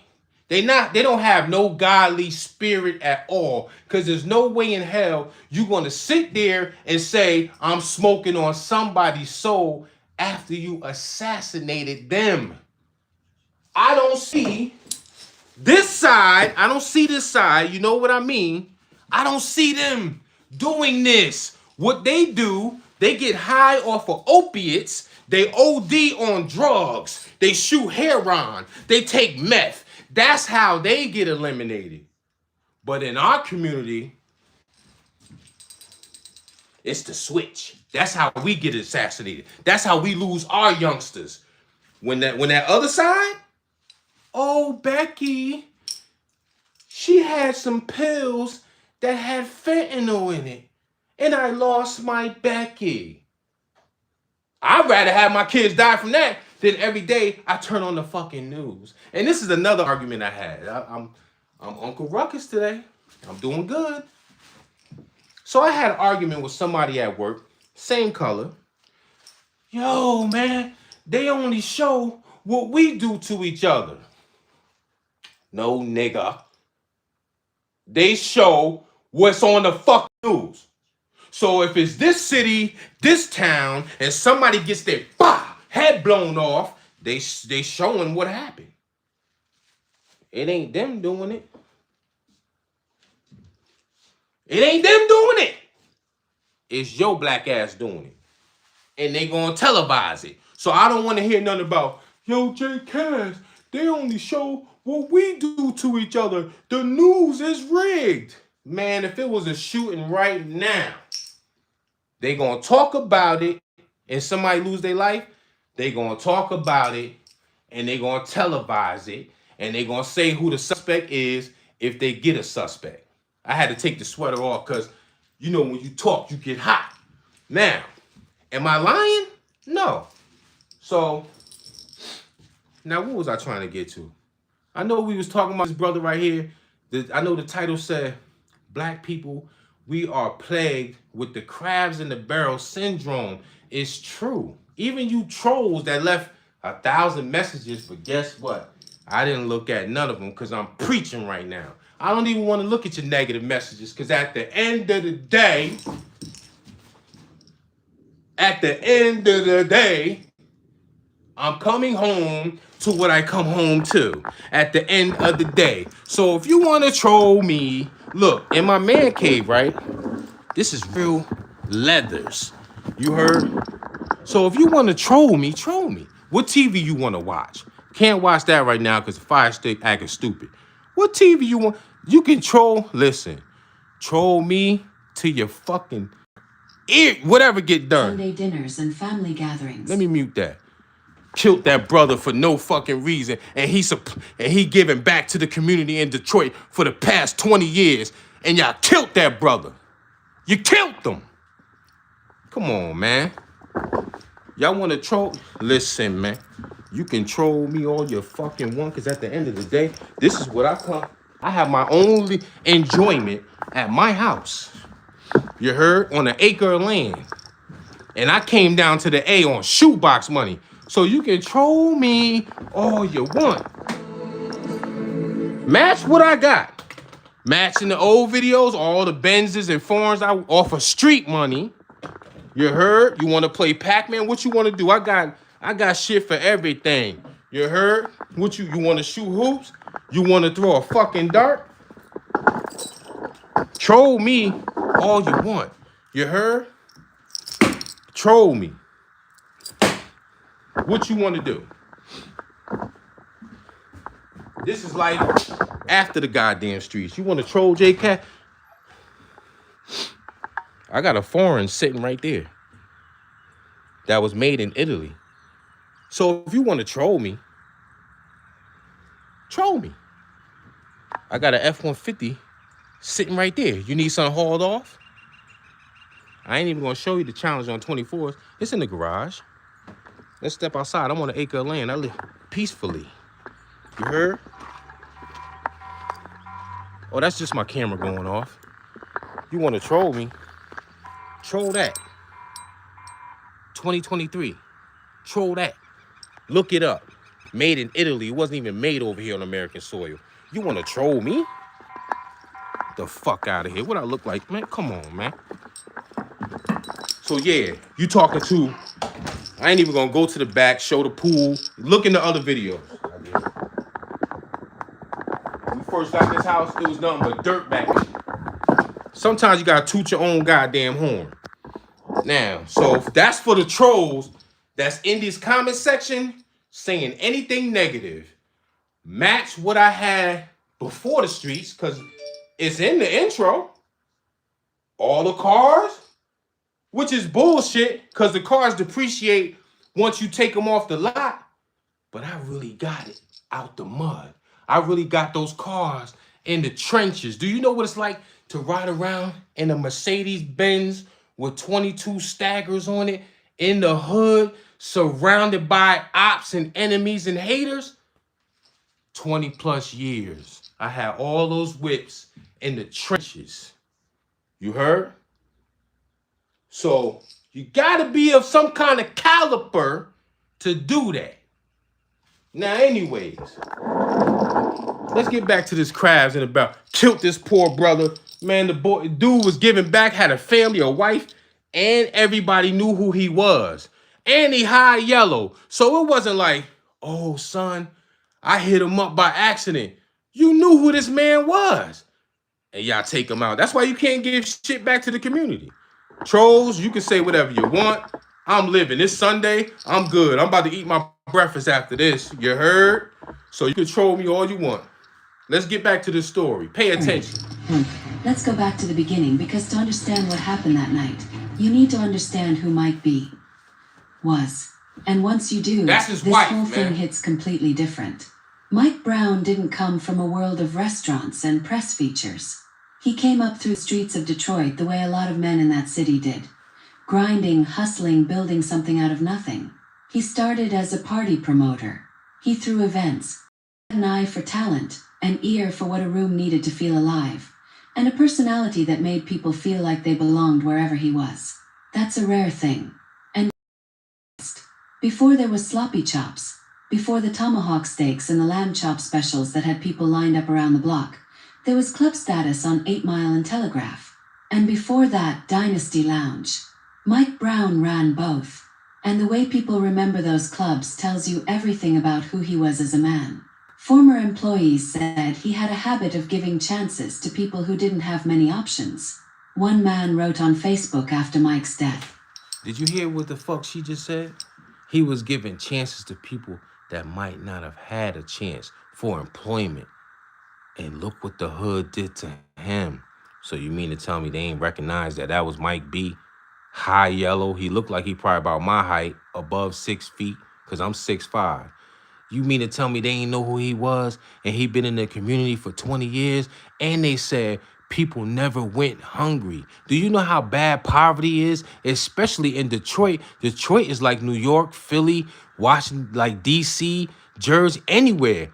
They don't have no godly spirit at all, because there's no way in hell you're going to sit there and say, I'm smoking on somebody's soul after you assassinated them. I don't see this side. I don't see this side. You know what I mean? I don't see them doing this. What they do, they get high off of opiates. They OD on drugs. They shoot heroin. They take meth. That's how they get eliminated. But in our community, it's the switch. That's how we get assassinated. That's how we lose our youngsters. When that other side, oh, Becky, she had some pills that had fentanyl in it, and I lost my Becky. I'd rather have my kids die from that than every day I turn on the fucking news. And this is another argument I had. I'm Uncle Ruckus today. I'm doing good. So I had an argument with somebody at work, same color. Yo, man, they only show what we do to each other. No, nigga. They show what's on the fucking news. So if it's this city, this town, and somebody gets their head blown off, they showing what happened. It ain't them doing it. It ain't them doing it. It's your black ass doing it. And they gonna televise it. So I don't want to hear nothing about, yo, J. Cass, they only show what we do to each other. The news is rigged. Man, if it was a shooting right now, they gonna talk about it and somebody lose their life, they gonna talk about it and they gonna televise it and they gonna say who the suspect is if they get a suspect. I had to take the sweater off because, you know, when you talk, you get hot. Now, am I lying? No. So, now what was I trying to get to? I know we was talking about this brother right here. I know the title said, Black people, we are plagued with the crabs in the barrel syndrome. It's true. Even you trolls that left 1,000 messages, but guess what? I didn't look at none of them because I'm preaching right now. I don't even want to look at your negative messages because at the end of the day, I'm coming home to what I come home to at the end of the day. So if you want to troll me, look, in my man cave, right? This is real leathers. You heard? So if you want to troll me, troll me. What TV you want to watch? Can't watch that right now because the Fire Stick acting stupid. What TV you want? You can troll. Listen, troll me till your fucking ear, whatever get done. Sunday dinners and family gatherings. Let me mute that. Killed that brother for no fucking reason, and he giving back to the community in Detroit for the past 20 years, and y'all killed that brother. You killed them. Come on, man. Y'all want to troll? Listen, man. You can troll me all you fucking want, because at the end of the day, this is what I come. I have my only enjoyment at my house. You heard? On an acre of land. And I came down to the A on shoebox money. So you can troll me all you want. Match what I got. Matching the old videos, all the Benzes and foreigns I offer street money. You heard? You want to play Pac-Man? What you want to do? I got shit for everything. You heard? What you want to shoot hoops? You want to throw a fucking dart? Troll me all you want. You heard? Troll me. What you want to do? This is like after the goddamn streets. You want to troll J. Cat? I got a foreign sitting right there that was made in Italy. So if you want to troll me, troll me. I got an F-150 sitting right there. You need something hauled off? I ain't even going to show you the challenge on 24s. It's in the garage. Let's step outside. I'm on an acre of land. I live peacefully. You heard? Oh, that's just my camera going off. You want to troll me? Troll that. 2023. Troll that. Look it up. Made in Italy. It wasn't even made over here on American soil. You want to troll me? Get the fuck out of here. What I look like? Man, come on, man. So, yeah, you talking to... I ain't even gonna go to the back, show the pool. Look in the other videos. When we first got this house, it was nothing but dirt back then. Sometimes you gotta toot your own goddamn horn. Now, so that's for the trolls that's in this comment section saying anything negative. Match what I had before the streets, because it's in the intro. All the cars. Which is bullshit, because the cars depreciate once you take them off the lot. But I really got it out the mud. I really got those cars in the trenches. Do you know what it's like to ride around in a Mercedes-Benz with 22 staggers on it, in the hood, surrounded by ops and enemies and haters? 20 plus years. I had all those whips in the trenches. You heard? So you gotta be of some kind of caliber to do that. Now, anyways, let's get back to this crabs in the barrel. Killed this poor brother Man, dude was giving back, had a family, a wife, and everybody knew who he was. And he high yellow. So it wasn't like, oh, son, I hit him up by accident. You knew who this man was. And y'all take him out. That's why you can't give shit back to the community. Trolls, you can say whatever you want. I'm living. It's Sunday. I'm good. I'm about to eat my breakfast after this. You heard? So you can troll me all you want. Let's get back to the story. Pay attention. Let's go back to the beginning, because to understand what happened that night, you need to understand who Mike B. was. And once you do, That's his this wife, whole thing man. hits completely different. Mike Brown didn't come from a world of restaurants and press features. He came up through the streets of Detroit the way a lot of men in that city did. Grinding, hustling, building something out of nothing. He started as a party promoter. He threw events, had an eye for talent, an ear for what a room needed to feel alive, and a personality that made people feel like they belonged wherever he was. That's a rare thing. And before there was sloppy chops, before the tomahawk steaks and the lamb chop specials that had people lined up around the block, there was club status on 8 Mile and Telegraph. And before that, Dynasty Lounge. Mike Brown ran both. And the way people remember those clubs tells you everything about who he was as a man. Former employees said he had a habit of giving chances to people who didn't have many options. One man wrote on Facebook after Mike's death. Did you hear what the fuck she just said? He was giving chances to people that might not have had a chance for employment. And look what the hood did to him. So you mean to tell me they ain't recognize that was Mike B? High yellow. He looked like he probably about my height, above 6 feet, because I'm 6'5". You mean to tell me they ain't know who he was, and he been in the community for 20 years, and they said people never went hungry? Do you know how bad poverty is, especially in Detroit? Detroit is like New York, Philly, Washington, like D.C., Jersey, anywhere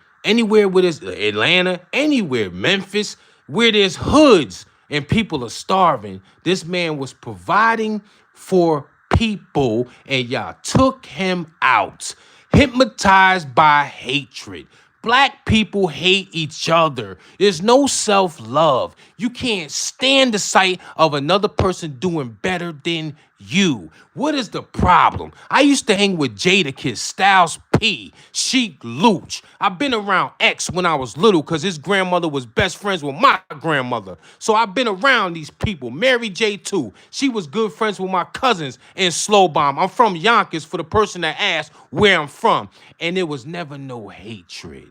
where there's Atlanta, anywhere, Memphis, where there's hoods and people are starving. This man was providing for people, and y'all took him out. Hypnotized by hatred. Black people hate each other. There's no self-love. You can't stand the sight of another person doing better than you. What is the problem? I used to hang with Jadakiss, Styles P, Sheik Luch. I've been around X when I was little because his grandmother was best friends with my grandmother. So I've been around these people. Mary J. too. She was good friends with my cousins in Slow Bomb. I'm from Yonkers, for the person that asked where I'm from. And there was never no hatred.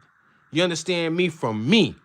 You understand me? From me.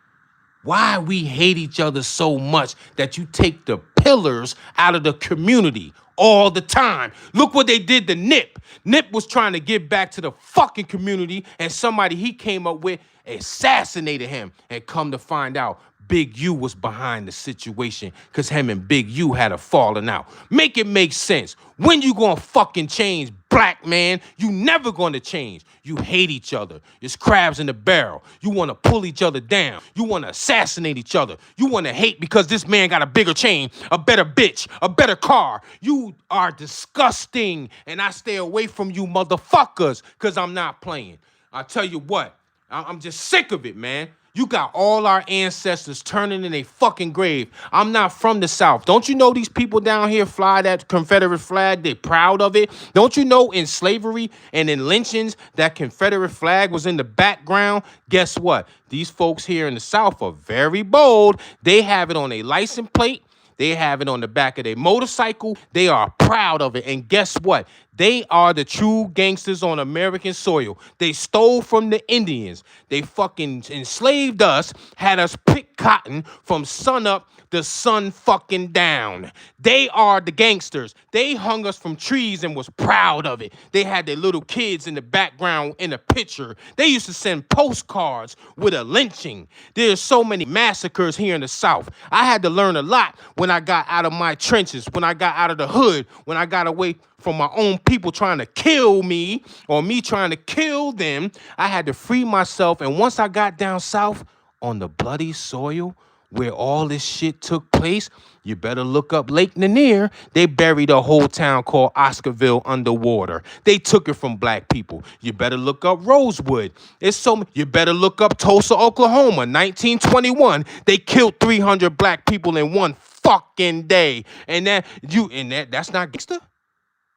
Why we hate each other so much that you take the pillars out of the community all the time. Look what they did to Nip. Nip was trying to give back to the fucking community, and somebody he came up with assassinated him. And come to find out, Big U was behind the situation because him and Big U had a falling out. Make it make sense. When you gonna fucking change, black man? You never gonna change. You hate each other. It's crabs in the barrel. You want to pull each other down. You want to assassinate each other. You want to hate because this man got a bigger chain, a better bitch, a better car. You are disgusting, and I stay away from you motherfuckers because I'm not playing. I tell you what, I'm just sick of it, man. You got all our ancestors turning in a fucking grave. I'm not from the South. Don't you know these people down here fly that Confederate flag? They're proud of it. Don't you know in slavery and in lynchings that Confederate flag was in the background? Guess what? These folks here in the South are very bold. They have it on a license plate. They have it on the back of their motorcycle. They are proud of it. And guess what? They are the true gangsters on American soil. They stole from the Indians. They fucking enslaved us, had us pick cotton from sun up to sun fucking down. They are the gangsters. They hung us from trees and was proud of it. They had their little kids in the background in a picture. They used to send postcards with a lynching. There's so many massacres here in the South. I had to learn a lot when I got out of my trenches, when I got out of the hood, when I got away from my own people trying to kill me or me trying to kill them. I had to free myself. And once I got down south on the bloody soil where all this shit took place, you better look up Lake Lanier. They buried a whole town called Oscarville underwater. They took it from black people. You better look up Rosewood. You better look up Tulsa, Oklahoma, 1921. They killed 300 black people in one fucking day. And that's not gangster.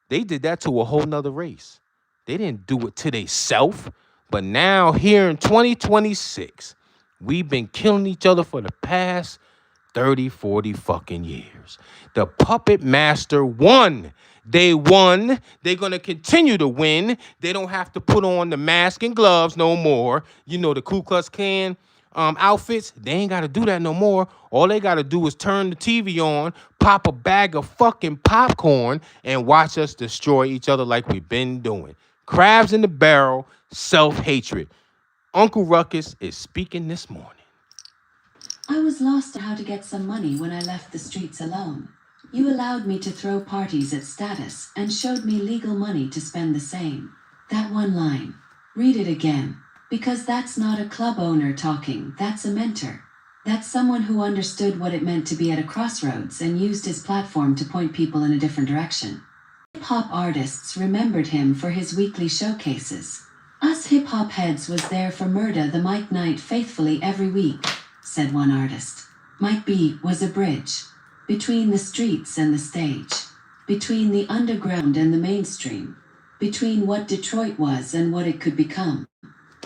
They did that to a whole nother race. They didn't do it to themselves. But now here in 2026, we've been killing each other for the past 30, 40 fucking years. The puppet master won. They won. They're going to continue to win. They don't have to put on the mask and gloves no more. You know, the Ku Klux Klan outfits, they ain't got to do that no more. All they got to do is turn the TV on, pop a bag of fucking popcorn, and watch us destroy each other like we've been doing. Crabs in the barrel, self-hatred. Uncle Ruckus is speaking this morning. I was lost on how to get some money when I left the streets alone. You allowed me to throw parties at Status and showed me legal money to spend the same. That one line. Read it again. Because that's not a club owner talking, that's a mentor. That's someone who understood what it meant to be at a crossroads and used his platform to point people in a different direction. Hip-hop artists remembered him for his weekly showcases. Us hip-hop heads was there for Murda the Mike Night faithfully every week, said one artist. Mike B was a bridge. Between the streets and the stage. Between the underground and the mainstream. Between what Detroit was and what it could become.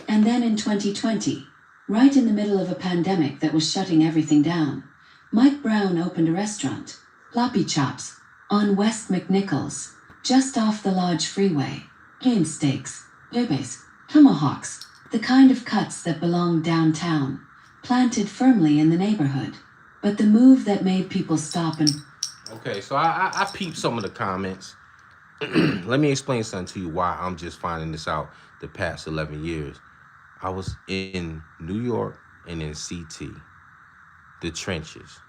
And then in 2020, right in the middle of a pandemic that was shutting everything down, Mike Brown opened a restaurant, Floppy Chops, on West McNichols, just off the Lodge Freeway. Plain steaks, bebes, tomahawks, the kind of cuts that belonged downtown, planted firmly in the neighborhood. But the move that made people stop and... Okay, so I peeped some of the comments. Let me explain something to you why I'm just finding this out the past 11 years. I was in New York and in CT, the trenches,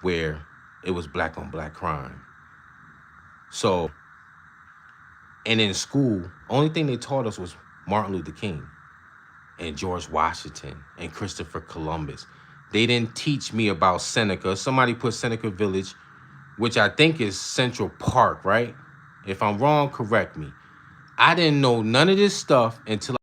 where it was black on black crime. So, and in school, only thing they taught us was Martin Luther King and George Washington and Christopher Columbus. They didn't teach me about Seneca. Somebody put Seneca Village, which I think is Central Park, right? If I'm wrong, correct me. I didn't know none of this stuff until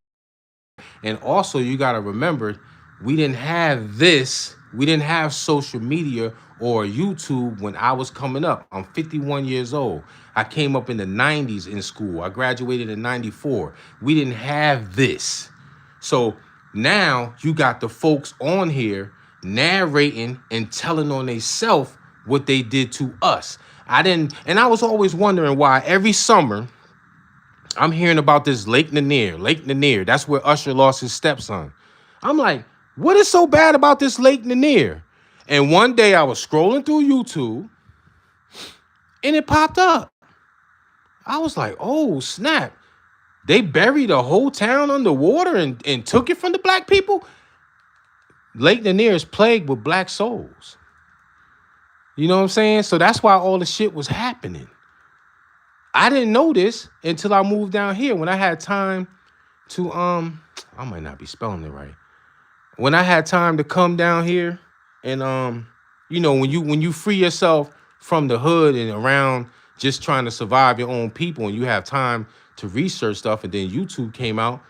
and also you got to remember, we didn't have this. We didn't have social media or YouTube when I was coming up. I'm 51 years old. I came up in the 90s in school. I graduated in 94. We didn't have this. So now you got the folks on here narrating and telling on themselves what they did to us. And I was always wondering why every summer I'm hearing about this Lake Lanier. That's where Usher lost his stepson. I'm like, what is so bad about this Lake Lanier? And one day I was scrolling through YouTube and it popped up. I was like, oh, snap. They buried a whole town underwater and took it from the black people? Lake Lanier is plagued with black souls. You know what I'm saying? So that's why all the shit was happening. I didn't know this until I moved down here when I had time to, I might not be spelling it right. When I had time to come down here and, you know, when you free yourself from the hood and around just trying to survive your own people and you have time to research stuff and then YouTube came out,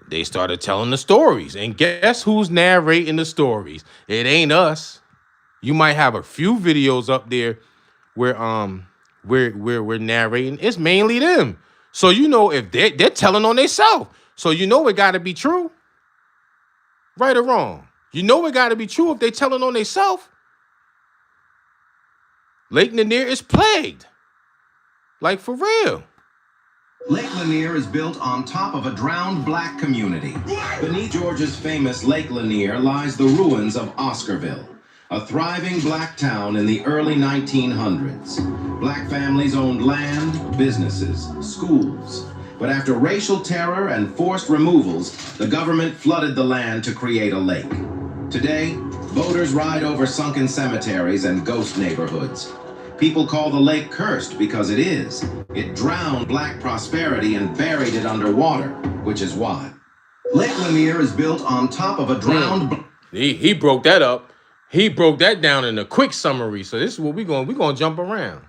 they started telling the stories. And guess who's narrating the stories? It ain't us. You might have a few videos up there where, we're narrating. It's mainly them. So you know if they're telling on themselves. So you know it got to be true. Right or wrong. You know it got to be true if they're telling on themselves. Lake Lanier is plagued. Like for real. Lake Lanier is built on top of a drowned black community. Beneath Georgia's famous Lake Lanier lies the ruins of Oscarville, a thriving black town in the early 1900s. Black families owned land, businesses, schools. But after racial terror and forced removals, the government flooded the land to create a lake. Today, boaters ride over sunken cemeteries and ghost neighborhoods. People call the lake cursed because it is. It drowned black prosperity and buried it underwater, which is why. Lake Lanier is built on top of a drowned... He broke that up. He broke that down in a quick summary. So this is what we're gonna jump around.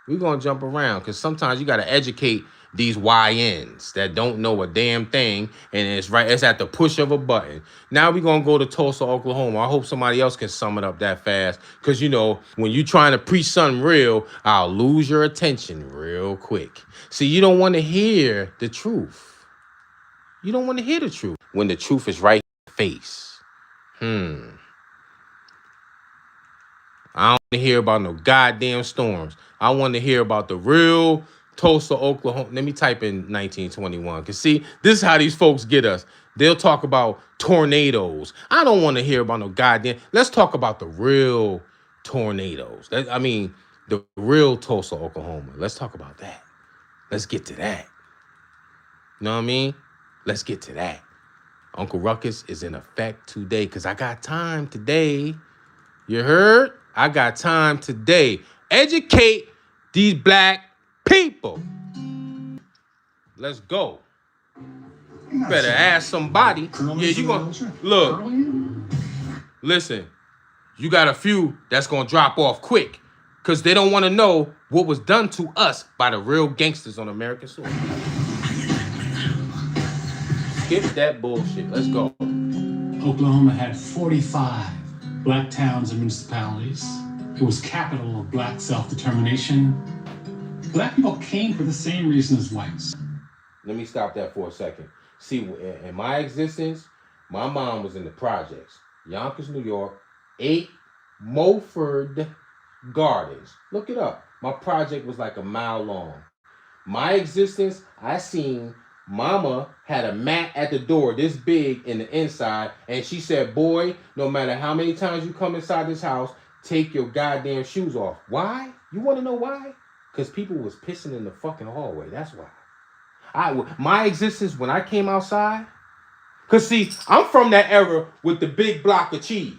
We're gonna jump around because sometimes you gotta educate these YNs that don't know a damn thing, and it's at the push of a button. Now we're gonna go to Tulsa, Oklahoma. I hope somebody else can sum it up that fast. Cause you know, when you trying to preach something real, I'll lose your attention real quick. See, you don't want to hear the truth. You don't want to hear the truth when the truth is right in your face. I don't want to hear about no goddamn storms. I want to hear about the real Tulsa, Oklahoma. Let me type in 1921. Because see, this is how these folks get us. They'll talk about tornadoes. I don't want to hear about no goddamn. Let's talk about the real tornadoes. The real Tulsa, Oklahoma. Let's talk about that. Let's get to that. You know what I mean? Let's get to that. Uncle Ruckus is in effect today because I got time today. You heard? I got time today. Educate these black people. Let's go. You better ask somebody. Yeah, you gonna look. Listen, you got a few that's gonna drop off quick because they don't want to know what was done to us by the real gangsters on American soil. Skip that bullshit. Let's go. Oklahoma had 45 black towns and municipalities. It was capital of black self-determination. Black people came for the same reason as whites. Let me stop that for a second. See, in my existence, my mom was in the projects. Yonkers, New York, 8 Mulford Gardens. Look it up. My project was like a mile long. My existence, I seen Mama had a mat at the door this big in the inside, and she said, boy, no matter how many times you come inside this house, take your goddamn shoes off. Why? You want to know why? Because people was pissing in the fucking hallway. That's why. My existence when I came outside, because see, I'm from that era with the big block of cheese.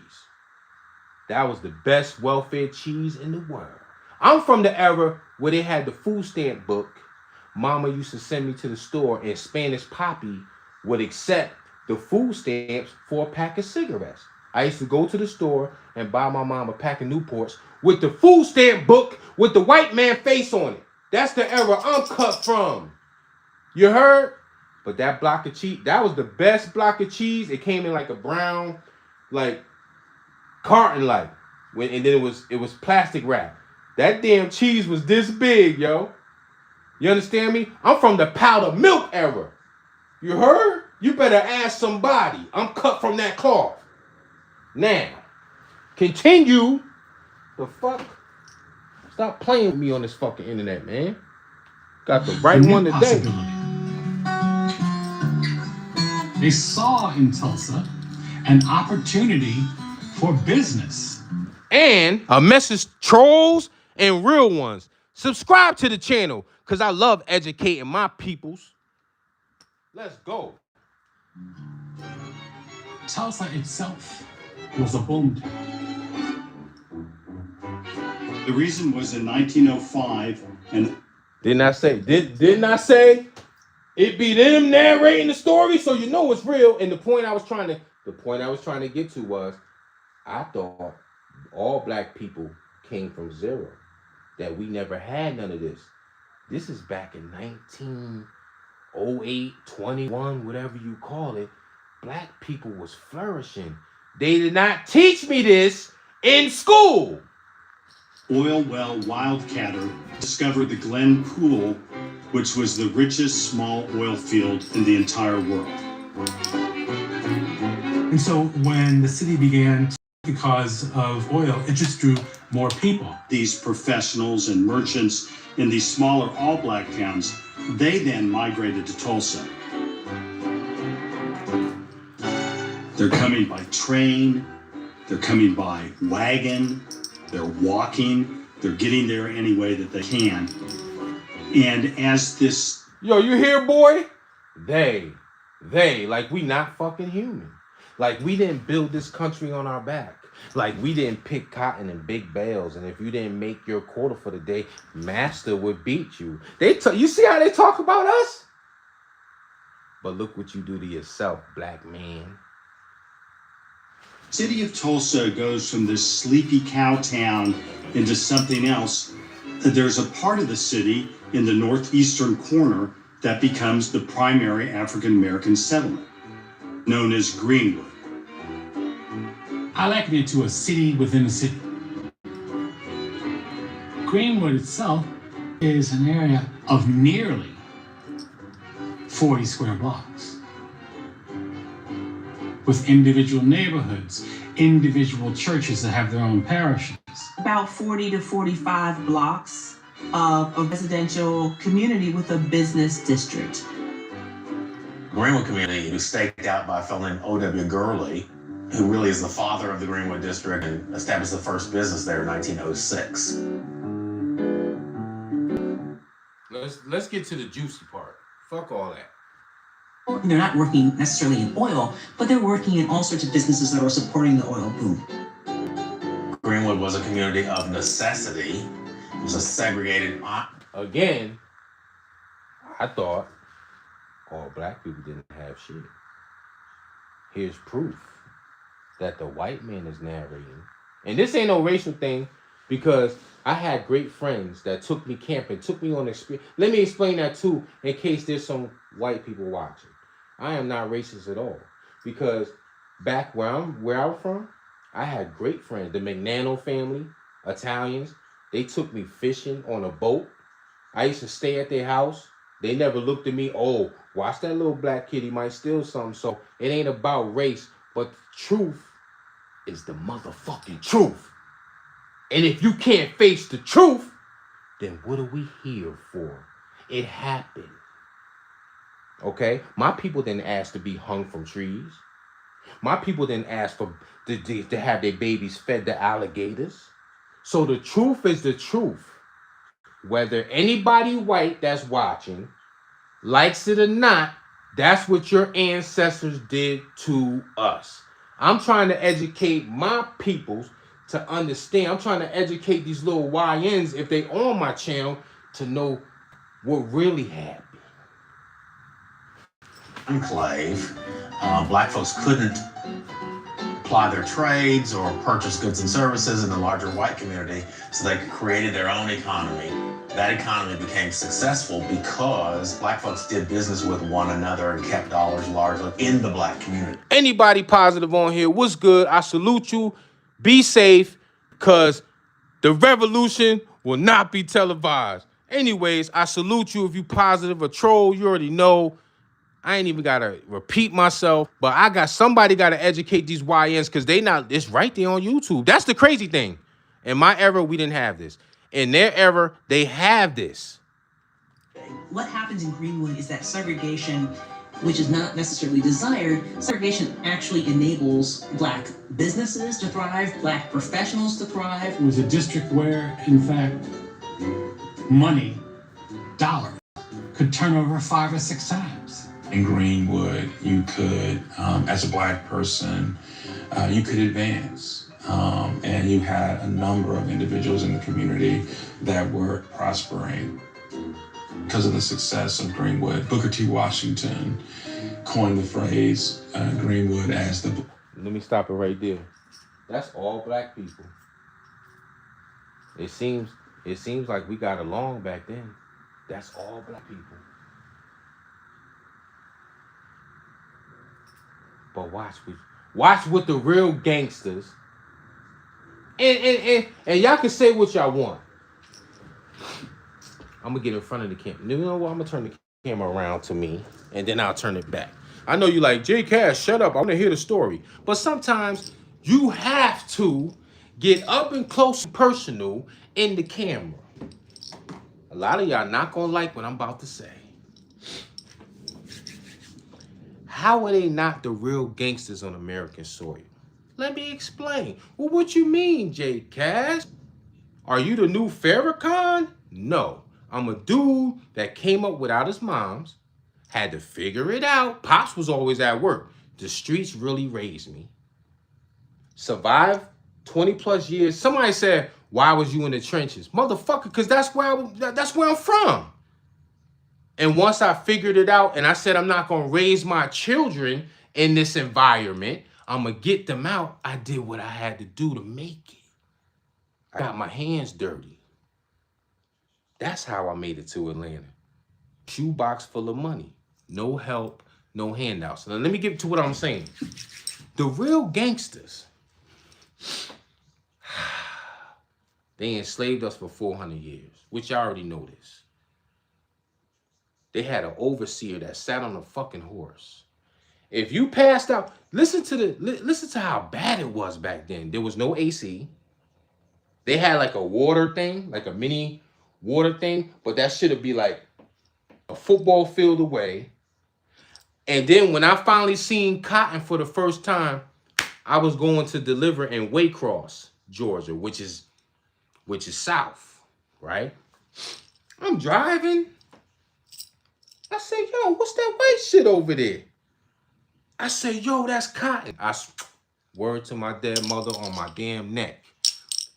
That was the best welfare cheese in the world. I'm from the era where they had the food stamp book. Mama used to send me to the store, and Spanish Poppy would accept the food stamps for a pack of cigarettes. I used to go to the store and buy my mom a pack of Newports with the food stamp book with the white man face on it. That's the era I'm cut from. You heard? But that block of cheese, that was the best block of cheese. It came in like a brown, like carton like, and then it was plastic wrap. That damn cheese was this big, yo. You understand me? I'm from the powdered milk era. You heard? You better ask somebody. I'm cut from that cloth. Now, continue. The fuck? Stop playing with me on this fucking internet, man. Got the right one today. They saw in Tulsa an opportunity for business. And a message, trolls and real ones. Subscribe to the channel because I love educating my peoples. Let's go. Tulsa itself was a boom town. The reason was in 1905, and Didn't I say it be them narrating the story, so you know it's real. And the point I was trying to get to was, I thought all black people came from zero, that we never had none of this. This is back in 1908, 21, whatever you call it. Black people was flourishing. They did not teach me this in school. oil well wildcatter discovered the Glen Pool, which was the richest small oil field in the entire world. And so when the city began, because of oil, it just drew more people. These professionals and merchants in these smaller all-black towns, they then migrated to Tulsa. They're coming by train, they're coming by wagon, they're walking, they're getting there any way that they can. And as this... Yo, you hear, boy? They, like we not fucking human. Like we didn't build this country on our back. Like we didn't pick cotton in big bales, and if you didn't make your quota for the day, master would beat you. You see how they talk about us? But look what you do to yourself, black man. City of Tulsa goes from this sleepy cow town into something else. There's a part of the city in the northeastern corner that becomes the primary African American settlement, known as Greenwood. I liken it to a city within a city. Greenwood itself is an area of nearly 40 square blocks, with individual neighborhoods, individual churches that have their own parishes. About 40 to 45 blocks of a residential community with a business district. Greenwood community was staked out by a fellow named O.W. Gurley, who really is the father of the Greenwood district and established the first business there in 1906. Let's get to the juicy part. Fuck all that. They're not working necessarily in oil, but they're working in all sorts of businesses that are supporting the oil boom. Greenwood was a community of necessity. It was a segregated... Again, I thought all black people didn't have shit. Here's proof that the white man is narrating. And this ain't no racial thing, because I had great friends that took me camping, took me on experience. Let me explain that too, in case there's some white people watching. I am not racist at all, because back where I'm from, I had great friends. The McNano family, Italians, they took me fishing on a boat. I used to stay at their house. They never looked at me, oh, watch that little black kid, he might steal something. So it ain't about race, but the truth is the motherfucking truth. And if you can't face the truth, then what are we here for? It happened. Okay? My people didn't ask to be hung from trees. My people didn't ask for to have their babies fed to alligators. So the truth is the truth. Whether anybody white that's watching likes it or not, that's what your ancestors did to us. I'm trying to educate my peoples to understand. I'm trying to educate these little YNs, if they on my channel, to know what really happened. Enclave, black folks couldn't apply their trades or purchase goods and services in the larger white community, so they created their own economy. That economy became successful because black folks did business with one another and kept dollars largely in the black community. Anybody positive on here, what's good? I salute you. Be safe, because the revolution will not be televised. Anyways, I salute you. If you positive or troll, you already know. I ain't even got to repeat myself, but somebody got to educate these YNs, because it's right there on YouTube. That's the crazy thing. In my era, we didn't have this. In their era, they have this. What happens in Greenwood is that segregation, which is not necessarily desired, segregation actually enables black businesses to thrive, black professionals to thrive. It was a district where, in fact, money, dollars, could turn over 5 or 6 times. In Greenwood, you could, as a black person, you could advance. And you had a number of individuals in the community that were prospering because of the success of Greenwood. Booker T. Washington coined the phrase Greenwood as the... Let me stop it right there. That's all black people. It seems like we got along back then. That's all black people. But watch what the real gangsters, and y'all can say what y'all want. I'm gonna get in front of the camera. You know what? I'm gonna turn the camera around to me, and then I'll turn it back. I know you like, J Cash, shut up. I want to hear the story. But sometimes you have to get up and close and personal in the camera. A lot of y'all not gonna like what I'm about to say. How are they not the real gangsters on American soil? Let me explain. Well, what you mean, J Cash? Are you the new Farrakhan? No. I'm a dude that came up without his moms, had to figure it out. Pops was always at work. The streets really raised me. Survived 20 plus years. Somebody said, why was you in the trenches? Motherfucker, because that's where I'm from. And once I figured it out and I said I'm not going to raise my children in this environment, I'm going to get them out. I did what I had to do to make it. I got my hands dirty. That's how I made it to Atlanta. Shoebox full of money. No help, no handouts. Now let me get to what I'm saying. The real gangsters, they enslaved us for 400 years, which I already know this. They had an overseer that sat on a fucking horse. If you passed out, listen to how bad it was back then. There was no AC. They had like a water thing, like a mini water thing, but that should be like a football field away. And then when I finally seen cotton for the first time, I was going to deliver in Waycross, Georgia, which is south, right? I'm driving. I said, yo, what's that white shit over there? I said, yo, that's cotton. Word to my dead mother on my damn neck.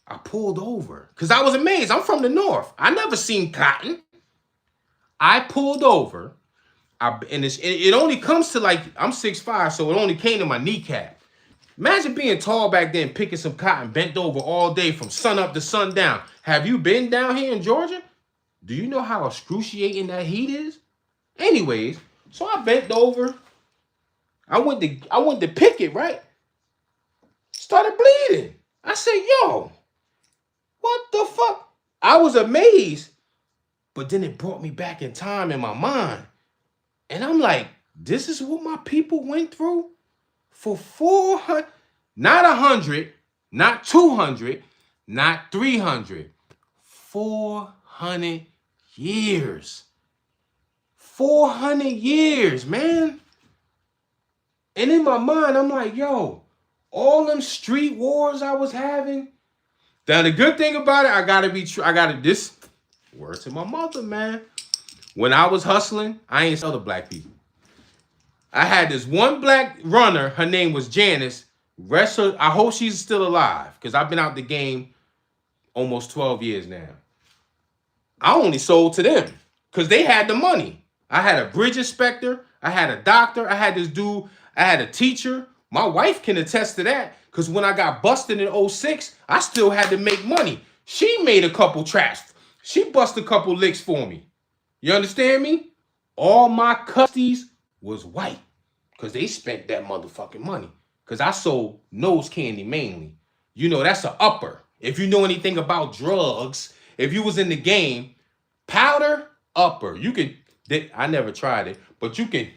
I pulled over because I was amazed. I'm from the north. I never seen cotton. I pulled over. And it only comes to like, I'm 6'5", so it only came to my kneecap. Imagine being tall back then, picking some cotton, bent over all day from sun up to sundown. Have you been down here in Georgia? Do you know how excruciating that heat is? Anyways, so I bent over. I went to pick it, right? Started bleeding. I said, yo, what the fuck? I was amazed, but then it brought me back in time in my mind. And I'm like, this is what my people went through for 400, not 100, not 200, not 300, 400 years. 400 years, man. And in my mind, I'm like, yo, all them street wars I was having. Now, the good thing about it, I gotta this word to my mother, man. When I was hustling, I ain't sell to black people. I had this one black runner. Her name was Janice. I hope she's still alive because I've been out the game almost 12 years now. I only sold to them because they had the money. I had a bridge inspector. I had a doctor. I had this dude. I had a teacher. My wife can attest to that because when I got busted in 2006, I still had to make money. She made a couple traps. She busted a couple licks for me. You understand me? All my custies was white because they spent that motherfucking money because I sold nose candy mainly. You know, that's an upper. If you know anything about drugs, if you was in the game, powder, upper. You could, I never tried it, but you can,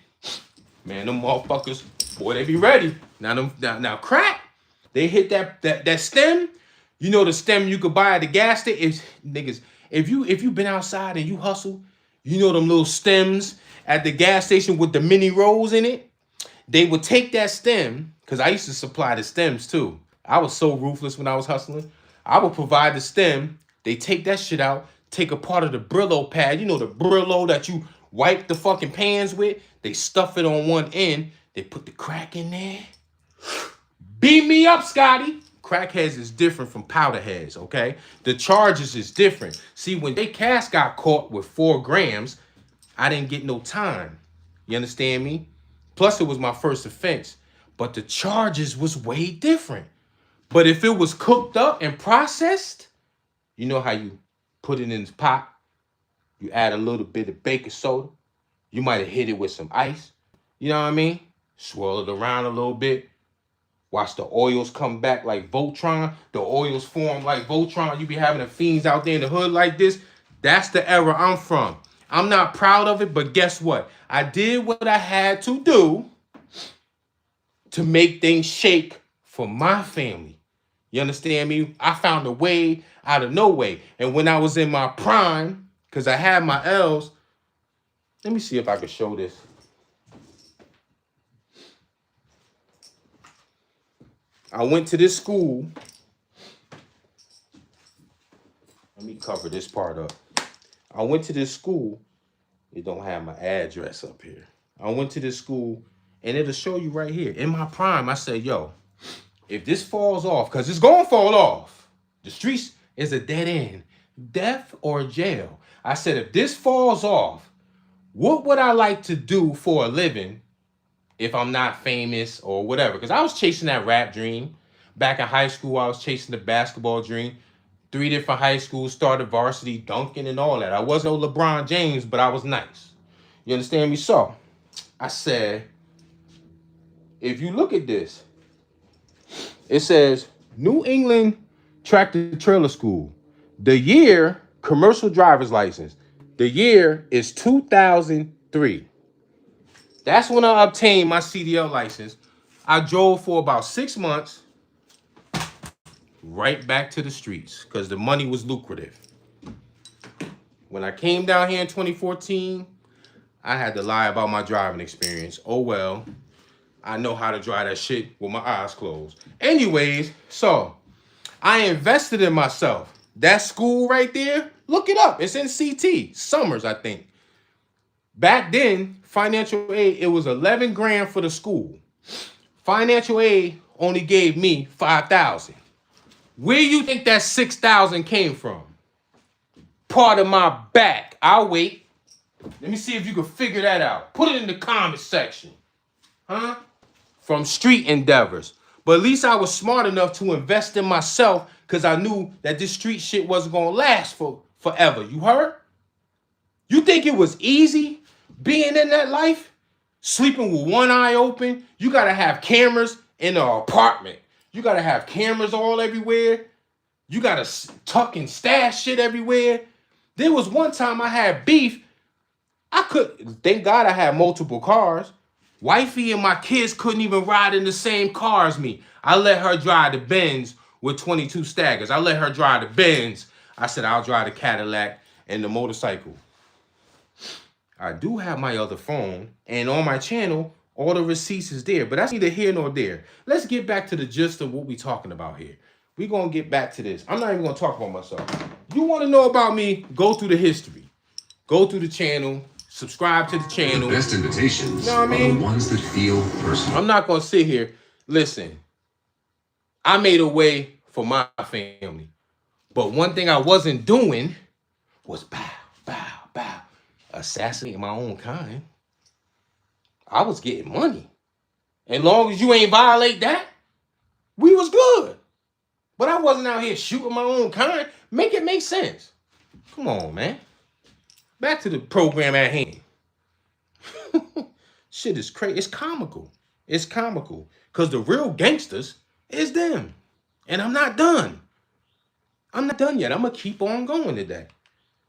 man, them motherfuckers, boy, they be ready. Now crack, they hit that stem. You know the stem you could buy at the gas station? Niggas, if you been outside and you hustle, you know them little stems at the gas station with the mini rolls in it? They would take that stem, because I used to supply the stems too. I was so ruthless when I was hustling. I would provide the stem. They take that shit out, take a part of the Brillo pad. You know the Brillo that you wipe the fucking pans with? They stuff it on one end. They put the crack in there. Beat me up, Scotty. Crackheads is different from powder heads, okay? The charges is different. See, when Jay Cass got caught with 4 grams, I didn't get no time. You understand me? Plus, it was my first offense. But the charges was way different. But if it was cooked up and processed, you know how you put it in the pot? You add a little bit of baking soda. You might have hit it with some ice. You know what I mean? Swirl it around a little bit. Watch the oils come back like Voltron. The oils form like Voltron. You be having the fiends out there in the hood like this. That's the era I'm from. I'm not proud of it, but guess what? I did what I had to do to make things shake for my family. You understand me? I found a way out of no way. And when I was in my prime, because I had my L's, let me see if I can show this. I went to this school. Let me cover this part up. I went to this school. It don't have my address up here. I went to this school, and it'll show you right here. In my prime, I said, yo, if this falls off, because it's going to fall off. The streets is a dead end. Death or jail. I said, if this falls off, what would I like to do for a living if I'm not famous or whatever. Because I was chasing that rap dream. Back in high school, I was chasing the basketball dream. 3 different high schools, started varsity, dunking and all that. I wasn't no LeBron James, but I was nice. You understand me? So, I said, if you look at this, it says New England Tractor Trailer School. The year, commercial driver's license. The year is 2003. That's when I obtained my CDL license. I drove for about 6 months, right back to the streets because the money was lucrative. When I came down here in 2014, I had to lie about my driving experience. Oh well, I know how to drive that shit with my eyes closed. Anyways, so I invested in myself. That school right there, look it up. It's in CT, Summers, I think. Back then, financial aid, it was 11 grand for the school. Financial aid only gave me 5,000. Where you think that 6,000 came from? Part of my back. I'll wait. Let me see if you can figure that out. Put it in the comment section. Huh? From street endeavors. But at least I was smart enough to invest in myself because I knew that this street shit wasn't going to last forever. You heard? You think it was easy being in that life? Sleeping with one eye open? You got to have cameras in the apartment. You got to have cameras all everywhere. You got to tuck and stash shit everywhere. There was one time I had beef. Thank God I had multiple cars. Wifey and my kids couldn't even ride in the same car as me. I let her drive the Benz with 22 staggers. I let her drive the Benz. I said, I'll drive the Cadillac and the motorcycle. I do have my other phone, and on my channel, all the receipts is there, but that's neither here nor there. Let's get back to the gist of what we're talking about here. We're going to get back to this. I'm not even going to talk about myself. You want to know about me, go through the history. Go through the channel. Subscribe to the channel. The best invitations, you know what I mean? Are the ones that feel personal. I'm not going to sit here. Listen, I made a way for my family. But one thing I wasn't doing was assassinating my own kind. I was getting money. As long as you ain't violate that, we was good. But I wasn't out here shooting my own kind. Make it make sense. Come on, man. Back to the program at hand. Shit is crazy. It's comical. It's comical. Because the real gangsters is them. And I'm not done. I'm not done yet. I'm going to keep on going today.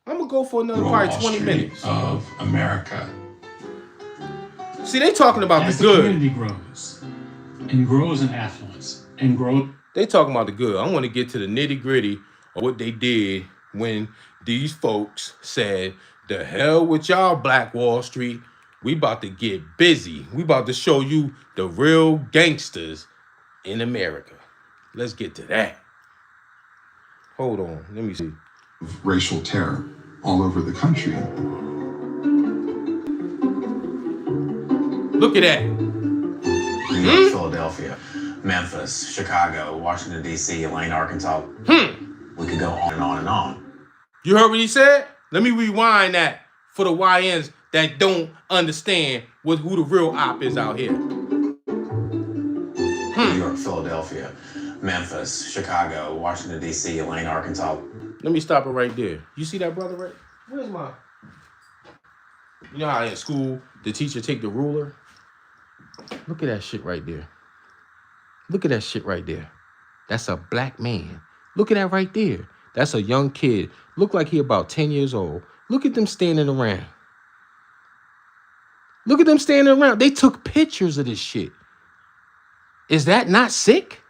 I'm going to go for another probably 20 minutes. Of America. See, they talking about As the good. the community grows and grows in affluence and grows. They talking about the good. I want to get to the nitty gritty of what they did when these folks said, the hell with y'all, Black Wall Street. We about to get busy. We about to show you the real gangsters in America. Let's get to that. Hold on. Let me see. Racial terror all over the country. Look at that. New York, Philadelphia, Memphis, Chicago, Washington, D.C., Elaine, Arkansas. We could go on and on and on. You heard what he said? Let me rewind that for the YNs that don't understand who the real op is out here. New York, Philadelphia, Memphis, Chicago, Washington, D.C., Elaine, Arkansas. Let me stop it right there. You see that brother right? Where's my... You know how in school, the teacher take the ruler? Look at that shit right there. Look at that shit right there. That's a black man. Look at that right there. That's a young kid. Look like he about 10 years old. Look at them standing around. Look at them standing around. They took pictures of this shit. Is that not sick?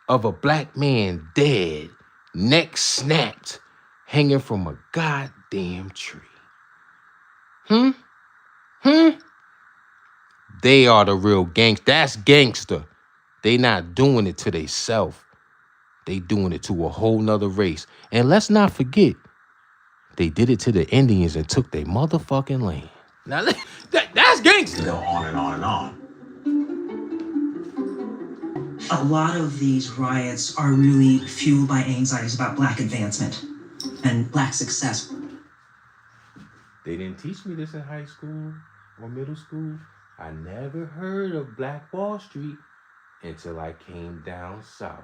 Of a black man dead, neck snapped, hanging from a goddamn tree. They are the real gangster. That's gangster. They not doing it to theyself. They doing it to a whole nother race. And let's not forget, they did it to the Indians and took their motherfucking land. Now, that's gangster. Go on and on and on. A lot of these riots are really fueled by anxieties about Black advancement and Black success. They didn't teach me this in high school or middle school. I never heard of Black Wall Street until I came down south.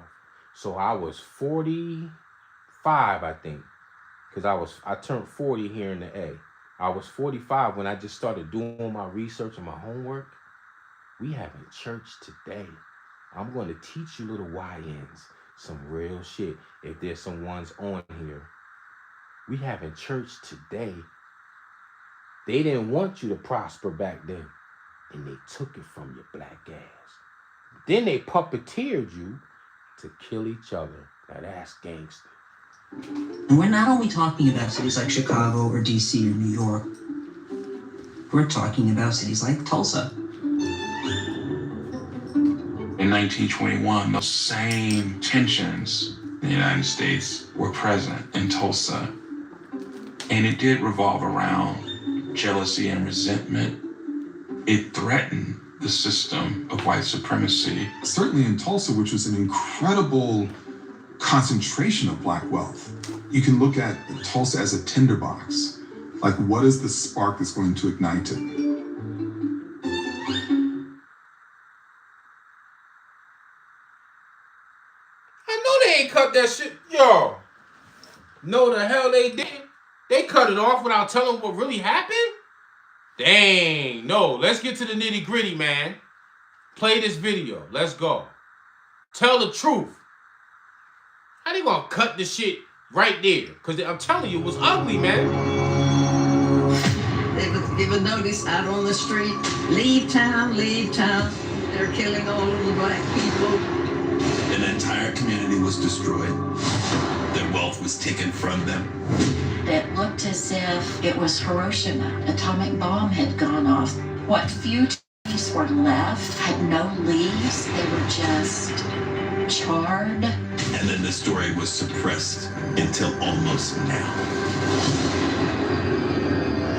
So I was 45, I think, because I turned 40 here in the A. I was 45 when I just started doing my research and my homework. We have a church today. I'm going to teach you little YNs some real shit if there's some ones on here. We have a church today. They didn't want you to prosper back then, and they took it from your black ass. Then they puppeteered you to kill each other. Now that's gangster. And we're not only talking about cities like Chicago or DC or New York. We're talking about cities like Tulsa. In 1921, those same tensions in the United States were present in Tulsa. And it did revolve around jealousy and resentment. It threatened the system of white supremacy. Certainly in Tulsa, which was an incredible concentration of black wealth. You can look at Tulsa as a tinderbox. Like, what is the spark that's going to ignite it? I know they ain't cut that shit. Yo. No, the hell they didn't. They cut it off without telling what really happened? Dang. No, let's get to the nitty gritty, man. Play this video. Let's go. Tell the truth. How they gonna cut the shit right there? Because I'm telling you, it was ugly, man. They would give a notice out on the street, leave town, leave town. They're killing all of the black people. An entire community was destroyed. Their wealth was taken from them. It looked as if it was Hiroshima. Atomic bomb had gone off. What few trees were left had no leaves. They were just charred. And then the story was suppressed until almost now.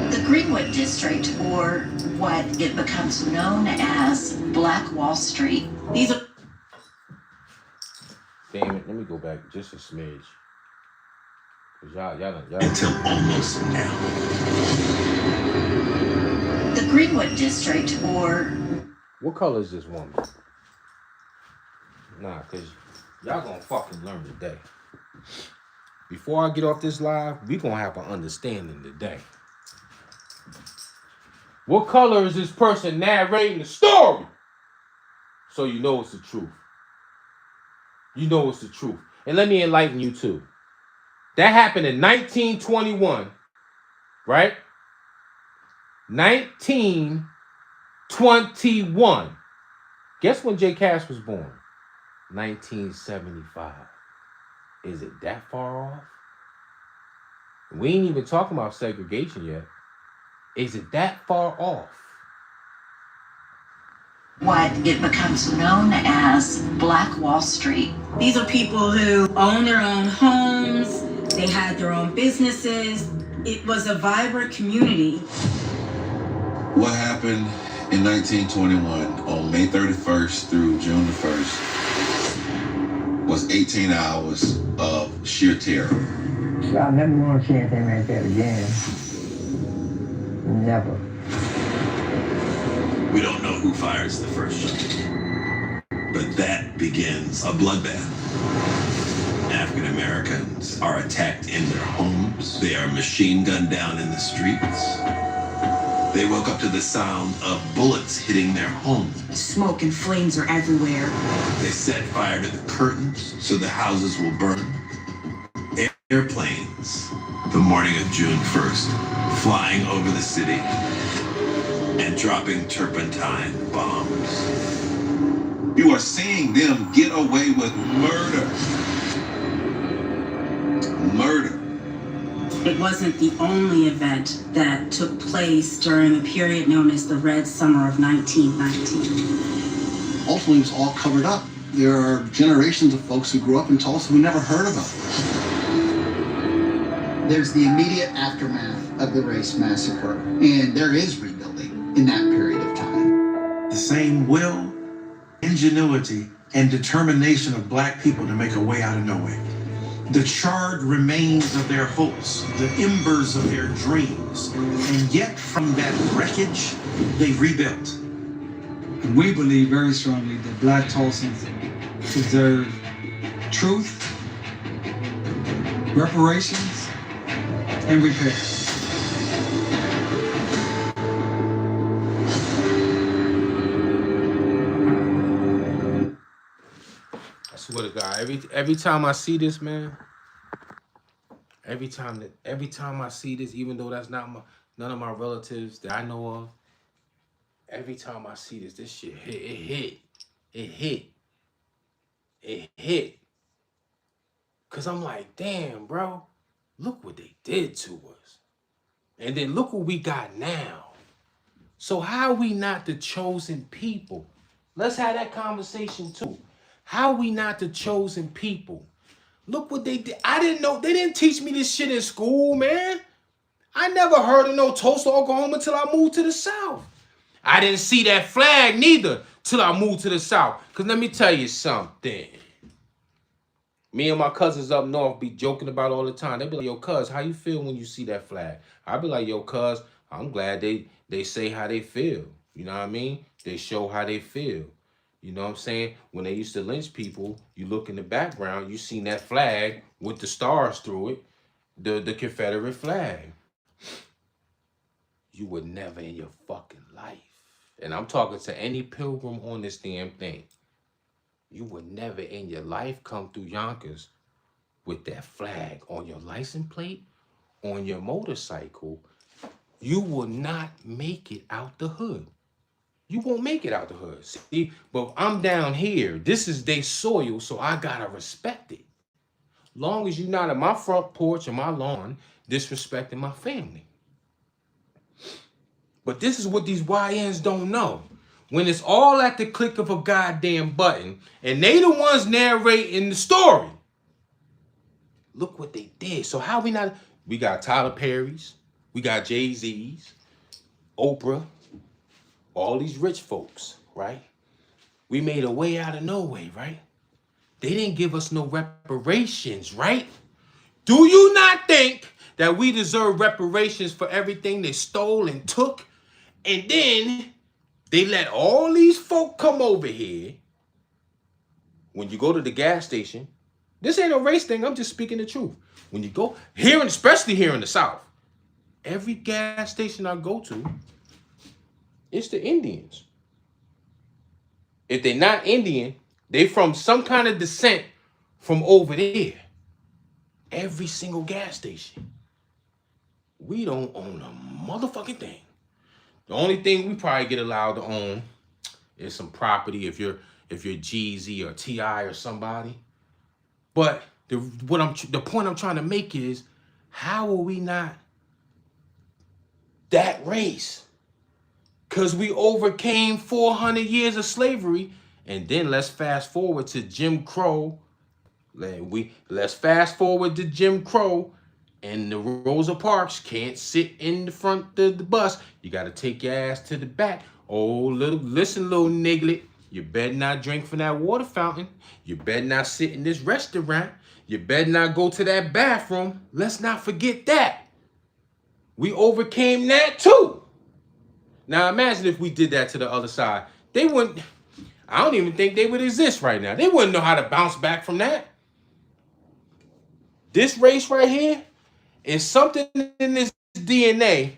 The Greenwood District, or what it becomes known as Black Wall Street. These are... Damn it, let me go back just a smidge. Y'all. Until almost now. The Greenwood District, or... What color is this woman? Nah, because y'all gonna fucking learn today. Before I get off this live, we gonna have an understanding today. What color is this person narrating the story? So you know it's the truth. You know it's the truth. And let me enlighten you too. That happened in 1921, right? 1921. Guess when J. Cash was born? 1975. Is it that far off? We ain't even talking about segregation yet. Is it that far off? What it becomes known as Black Wall Street. These are people who own their own homes, they had their own businesses. It was a vibrant community. What happened in 1921 on May 31st through June the 1st was 18 hours of sheer terror. I'll never want to see anything like that again. Never. We don't know who fires the first shot, but that begins a bloodbath. African Americans are attacked in their homes. They are machine gunned down in the streets. They woke up to the sound of bullets hitting their homes. Smoke and flames are everywhere. They set fire to the curtains so the houses will burn. Airplanes, the morning of June 1st, flying over the city and dropping turpentine bombs. You are seeing them get away with murder. Murder. It wasn't the only event that took place during a period known as the Red Summer of 1919. Ultimately, it was all covered up. There are generations of folks who grew up in Tulsa who never heard about this. There's the immediate aftermath of the race massacre, and there is rebuilding in that period of time. The same will, ingenuity, and determination of black people to make a way out of nowhere. The charred remains of their hopes, the embers of their dreams, and yet from that wreckage, they rebuilt. And we believe very strongly that Black Tulsans deserve truth, reparations, and repair. I swear to God, every time I see this, man, every time I see this, even though that's not none of my relatives that I know of, every time I see this shit hit. Cause I'm like, damn, bro, look what they did to us. And then look what we got now. So how are we not the chosen people? Let's have that conversation too. How are we not the chosen people? Look what they did. I didn't know. They didn't teach me this shit in school, man. I never heard of no Tulsa, Oklahoma until I moved to the South. I didn't see that flag neither till I moved to the South. Because let me tell you something. Me and my cousins up north be joking about all the time. They be like, yo, cuz, how you feel when you see that flag? I be like, yo, cuz, I'm glad they say how they feel. You know what I mean? They show how they feel. You know what I'm saying? When they used to lynch people, you look in the background, you seen that flag with the stars through it, the Confederate flag. You would never in your fucking life, and I'm talking to any pilgrim on this damn thing, you would never in your life come through Yonkers with that flag on your license plate, on your motorcycle. You will not make it out the hood. You won't make it out the hood. See, but I'm down here. This is their soil, so I gotta respect it. Long as you're not at my front porch or my lawn disrespecting my family. But this is what these YNs don't know. When it's all at the click of a goddamn button, and they the ones narrating the story. Look what they did. So how we not? We got Tyler Perry's, we got Jay-Z's, Oprah, all these rich folks, right? We made a way out of no way, right? They didn't give us no reparations, right? Do you not think that we deserve reparations for everything they stole and took? And then they let all these folk come over here. When you go to the gas station, this ain't a race thing, I'm just speaking the truth. When you go here, and especially here in the South, every gas station I go to, it's the Indians. If they're not Indian, they from some kind of descent from over there. Every single gas station. We don't own a motherfucking thing. The only thing we probably get allowed to own is some property if you're Jeezy or T.I. or somebody. But the point I'm trying to make is, how are we not that race? Because we overcame 400 years of slavery. And then let's fast forward to Jim Crow. Let's fast forward to Jim Crow. And the Rosa Parks can't sit in the front of the bus. You got to take your ass to the back. Oh, listen, little niglet. You better not drink from that water fountain. You better not sit in this restaurant. You better not go to that bathroom. Let's not forget that. We overcame that too. Now imagine if we did that to the other side. They wouldn't, I don't even think they would exist right now. They wouldn't know how to bounce back from that. This race right here is something in this DNA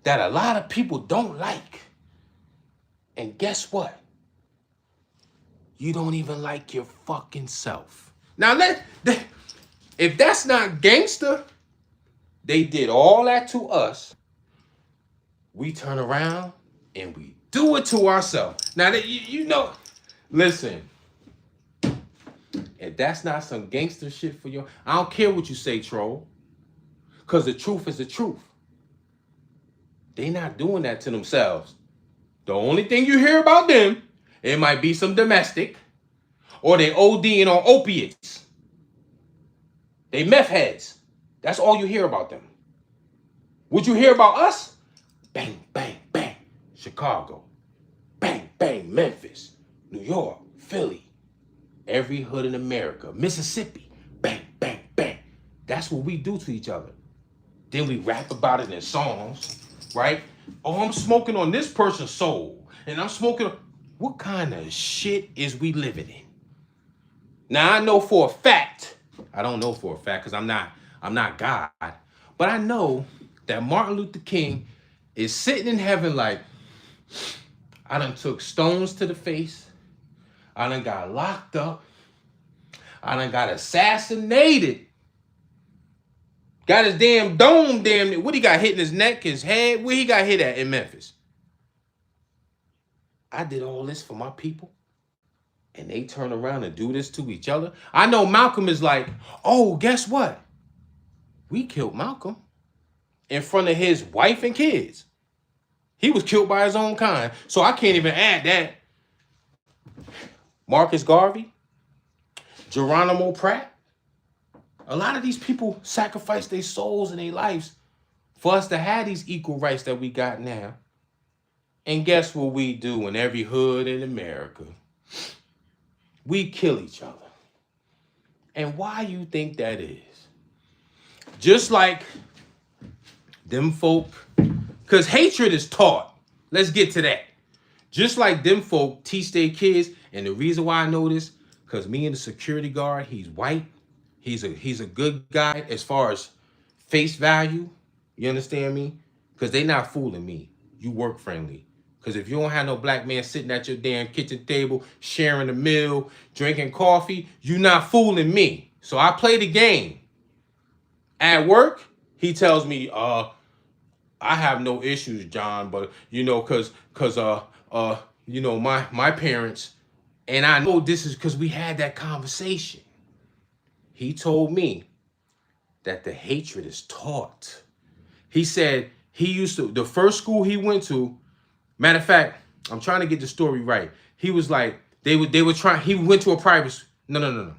that a lot of people don't like. And guess what? You don't even like your fucking self. Now, if that's not gangster, they did all that to us. We turn around and we do it to ourselves. Now, you know, listen, if that's not some gangster shit for you, I don't care what you say, troll. Because the truth is the truth. They not doing that to themselves. The only thing you hear about them, it might be some domestic, or they ODing on opiates. They meth heads. That's all you hear about them. Would you hear about us? Bang, bang, bang. Chicago. Bang, bang, Memphis. New York, Philly. Every hood in America. Mississippi. Bang, bang, bang. That's what we do to each other. Then we rap about it in songs, right? Oh, I'm smoking on this person's soul. And I'm smoking. what kind of shit is we living in? Now I know for a fact, I don't know for a fact because I'm not God, but I know that Martin Luther King is sitting in heaven like, I done took stones to the face, I done got locked up, I done got assassinated, got his damn dome what he got hit in his neck, his head, where he got hit at in Memphis. I did all this for my people. And they turn around and do this to each other. I know Malcolm is like, oh, guess what? We killed Malcolm in front of his wife and kids. He was killed by his own kind. So I can't even add that. Marcus Garvey, Geronimo Pratt. A lot of these people sacrificed their souls and their lives for us to have these equal rights that we got now. And guess what we do in every hood in America? We kill each other. And why you think that is? Just like them folk, because hatred is taught. Let's get to that. Just like them folk teach their kids, and the reason why I know this, because me and the security guard, he's white. He's a good guy as far as face value. You understand me? Because they not fooling me. You work friendly. Because if you don't have no black man sitting at your damn kitchen table, sharing a meal, drinking coffee, you not fooling me. So I play the game. At work, he tells me, I have no issues, John, but you know, cause you know, my parents, and I know this is because we had that conversation. He told me that the hatred is taught. He said he used to, the first school he went to, matter of fact, I'm trying to get the story right. He was like, they were trying, he went to a private, no.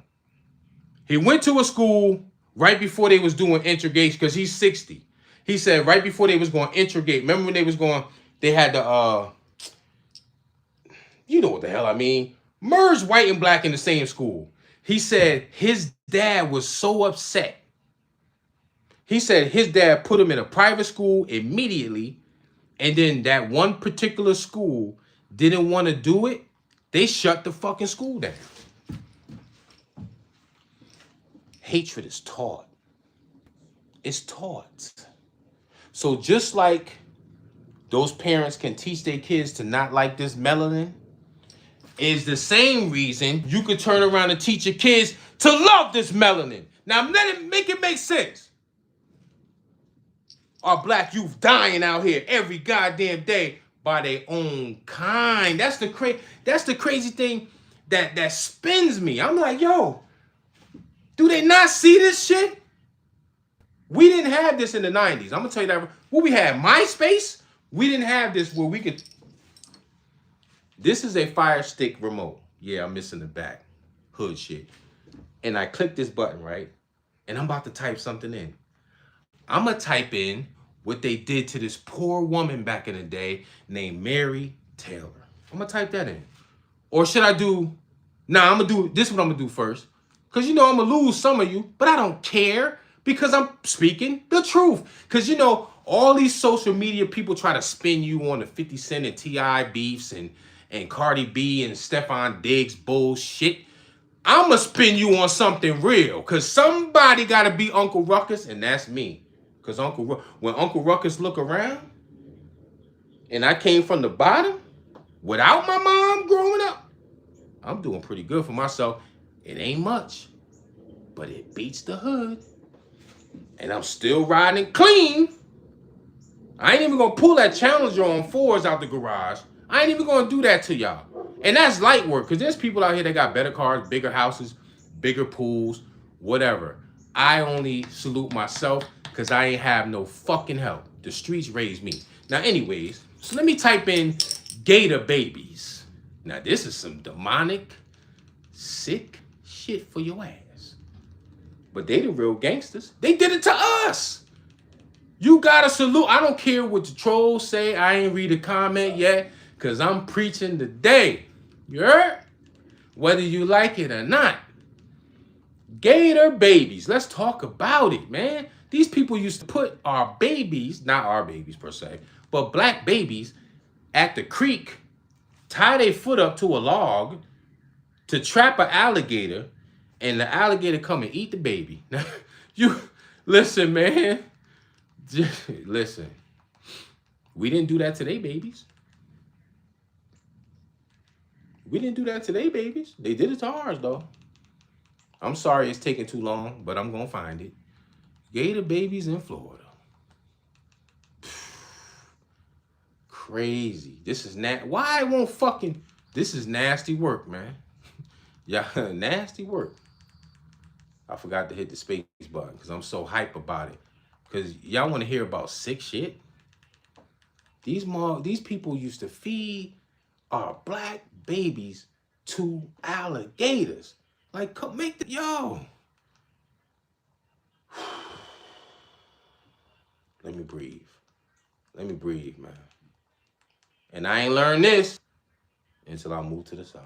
He went to a school right before they was doing integration, because he's 60. He said right before they was going to integrate, remember when they was going, they had the, you know what the hell I mean, merge white and black in the same school. He said his dad was so upset. He said his dad put him in a private school immediately, and then that one particular school didn't want to do it. They shut the fucking school down. Hatred is taught. It's taught. So just like those parents can teach their kids to not like this melanin, is the same reason you could turn around and teach your kids to love this melanin. Now let it make sense. Our black youth dying out here every goddamn day by their own kind. That's the crazy thing that spins me. I'm like, yo, do they not see this shit? We didn't have this in the 90s. I'm gonna tell you that. What we had, MySpace? We didn't have this where we could. This is a Fire Stick remote. Yeah, I'm missing the back. Hood shit. And I click this button, right? And I'm about to type something in. I'm going to type in what they did to this poor woman back in the day named Mary Taylor. I'm going to type that in. Or should I do... Nah, I'm going to do... This is what I'm going to do first. Because, you know, I'm going to lose some of you. But I don't care. Because I'm speaking the truth. Because, you know, all these social media people try to spin you on the 50 Cent and T.I. beefs and Cardi B and Stephon Diggs bullshit. I'm going to spin you on something real. Because somebody got to be Uncle Ruckus, and that's me. Because when Uncle Ruckus look around, and I came from the bottom, without my mom growing up, I'm doing pretty good for myself. It ain't much, but it beats the hood. And I'm still riding clean. I ain't even going to pull that Challenger on 4s out the garage. I ain't even going to do that to y'all. And that's light work, because there's people out here that got better cars, bigger houses, bigger pools, whatever. I only salute myself because I ain't have no fucking help. The streets raised me. Now, anyways, so let me type in gator babies. Now, this is some demonic, sick shit for your ass. But they the real gangsters. They did it to us. You gotta salute. I don't care what the trolls say. I ain't read a comment yet because I'm preaching today. You heard? Whether you like it or not. Gator babies. Let's talk about it, man. These people used to put our babies, not our babies per se, but black babies at the creek tie their foot up to a log to trap an alligator, and the alligator come and eat the baby. Now, you listen, man. Listen. We didn't do that to their babies. We didn't do that to their babies. They did it to ours, though. I'm sorry it's taking too long, but I'm going to find it. Gator babies in Florida. Crazy. This is why it won't fucking... This is nasty work, man. Yeah, nasty work. I forgot to hit the space button because I'm so hype about it. Because y'all want to hear about sick shit? These people used to feed our black babies to alligators. Like, come make the... Yo. Let me breathe. Let me breathe, man. And I ain't learned this until I moved to the South.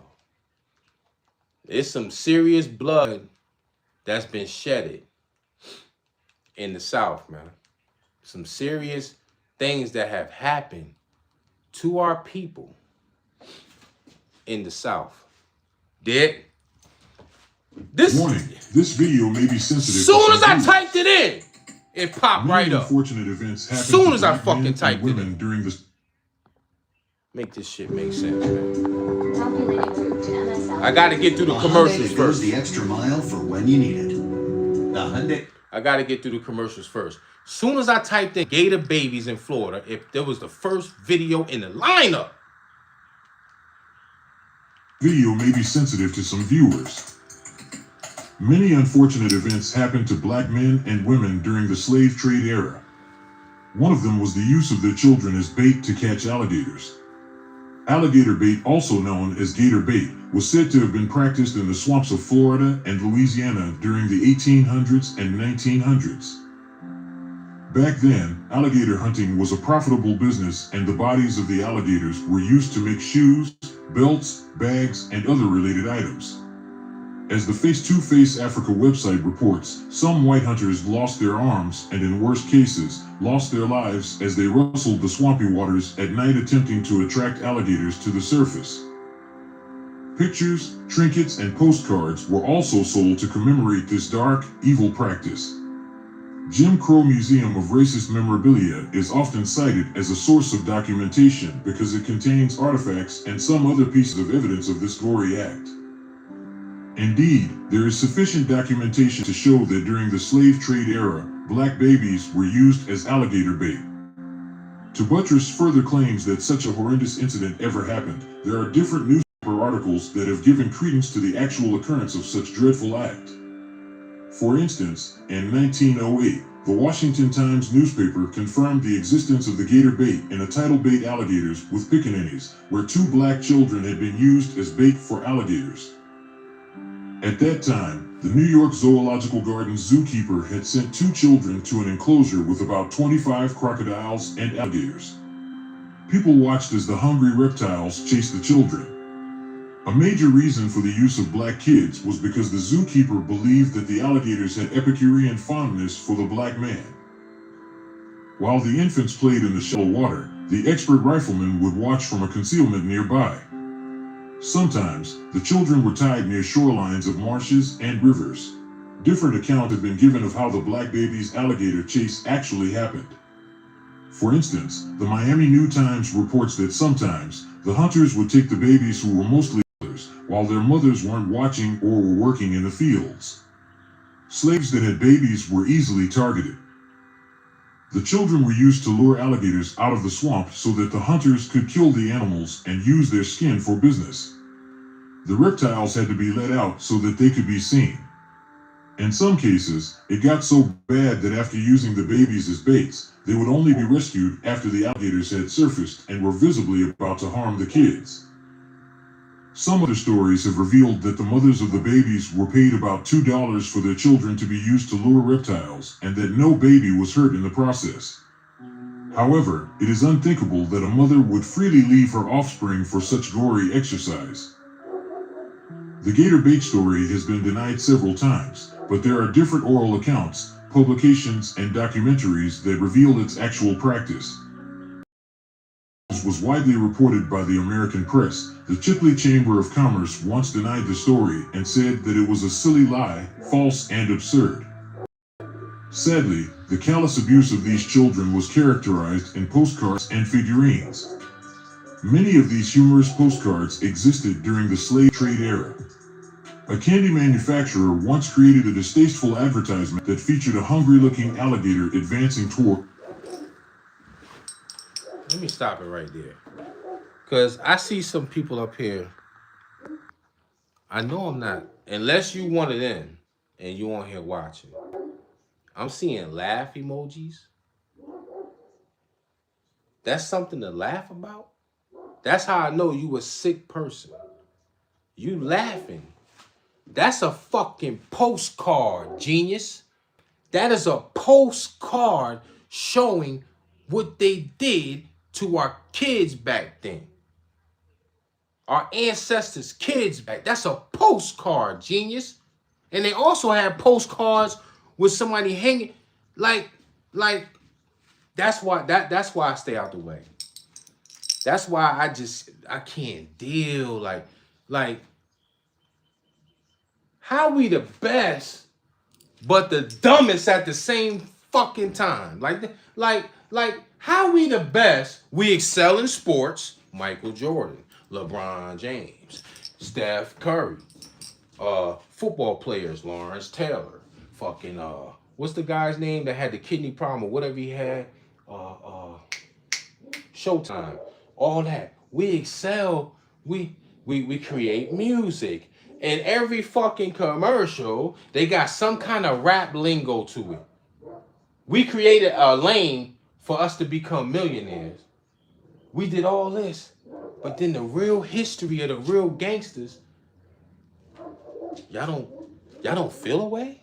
There's some serious blood that's been shedded in the South, man. Some serious things that have happened to our people in the South. Dick. Warning, this video may be sensitive. Soon as I typed it in, it popped right up. Unfortunate events happen Soon to as I black fucking men typed and it women in. during this. Make this shit make sense, man. I gotta get through the commercials first. The extra mile for when you need it. I gotta get through the commercials first. Soon as I typed in gator babies in Florida, if there was the first video in the lineup. Video may be sensitive to some viewers. Many unfortunate events happened to black men and women during the slave trade era. One of them was the use of their children as bait to catch alligators. Alligator bait, also known as gator bait, was said to have been practiced in the swamps of Florida and Louisiana during the 1800s and 1900s. Back then, alligator hunting was a profitable business, and the bodies of the alligators were used to make shoes, belts, bags, and other related items. As the Face-to-Face Africa website reports, some white hunters lost their arms and, in worse cases, lost their lives as they rustled the swampy waters at night attempting to attract alligators to the surface. Pictures, trinkets, and postcards were also sold to commemorate this dark, evil practice. Jim Crow Museum of Racist Memorabilia is often cited as a source of documentation because it contains artifacts and some other pieces of evidence of this gory act. Indeed, there is sufficient documentation to show that during the slave trade era, black babies were used as alligator bait. To buttress further claims that such a horrendous incident ever happened, there are different newspaper articles that have given credence to the actual occurrence of such dreadful act. For instance, in 1908, the Washington Times newspaper confirmed the existence of the gator bait in a tidal bait alligators with pickaninnies, where 2 black children had been used as bait for alligators. At that time, the New York Zoological Gardens zookeeper had sent 2 children to an enclosure with about 25 crocodiles and alligators. People watched as the hungry reptiles chased the children. A major reason for the use of black kids was because the zookeeper believed that the alligators had Epicurean fondness for the black man. While the infants played in the shallow water, the expert rifleman would watch from a concealment nearby. Sometimes, the children were tied near shorelines of marshes and rivers. Different accounts have been given of how the black baby's alligator chase actually happened. For instance, the Miami New Times reports that sometimes, the hunters would take the babies who were mostly mothers, while their mothers weren't watching or were working in the fields. Slaves that had babies were easily targeted. The children were used to lure alligators out of the swamp so that the hunters could kill the animals and use their skin for business. The reptiles had to be let out so that they could be seen. In some cases, it got so bad that after using the babies as baits, they would only be rescued after the alligators had surfaced and were visibly about to harm the kids. Some other stories have revealed that the mothers of the babies were paid about $2 for their children to be used to lure reptiles, and that no baby was hurt in the process. However, it is unthinkable that a mother would freely leave her offspring for such gory exercise. The gator bait story has been denied several times, but there are different oral accounts, publications, and documentaries that reveal its actual practice. was widely reported by the American press. The Chipley Chamber of Commerce once denied the story and said that it was a silly lie, false and absurd. Sadly, the callous abuse of these children was characterized in postcards and figurines. Many of these humorous postcards existed during the slave trade era. A candy manufacturer once created a distasteful advertisement that featured a hungry-looking alligator advancing toward... Let me stop it right there. Because I see some people up here. I know I'm not. Unless you one of them and you on here watching. I'm seeing laugh emojis. That's something to laugh about? That's how I know you a sick person. You laughing. That's a fucking postcard, genius. That is a postcard showing what they did to our kids back then. Our ancestors' kids back. That's a postcard, genius. And they also have postcards with somebody hanging. Like that's why I stay out the way. That's why I can't deal. Like how we the best, but the dumbest at the same fucking time. Like how we the best? We excel in sports. Michael Jordan, LeBron James, Steph Curry, football players, Lawrence Taylor, fucking what's the guy's name that had the kidney problem or whatever he had? Showtime. All that. We excel. We create music. And every fucking commercial, they got some kind of rap lingo to it. We created a lane for us to become millionaires. We did all this. But then the real history of the real gangsters, y'all don't feel a way?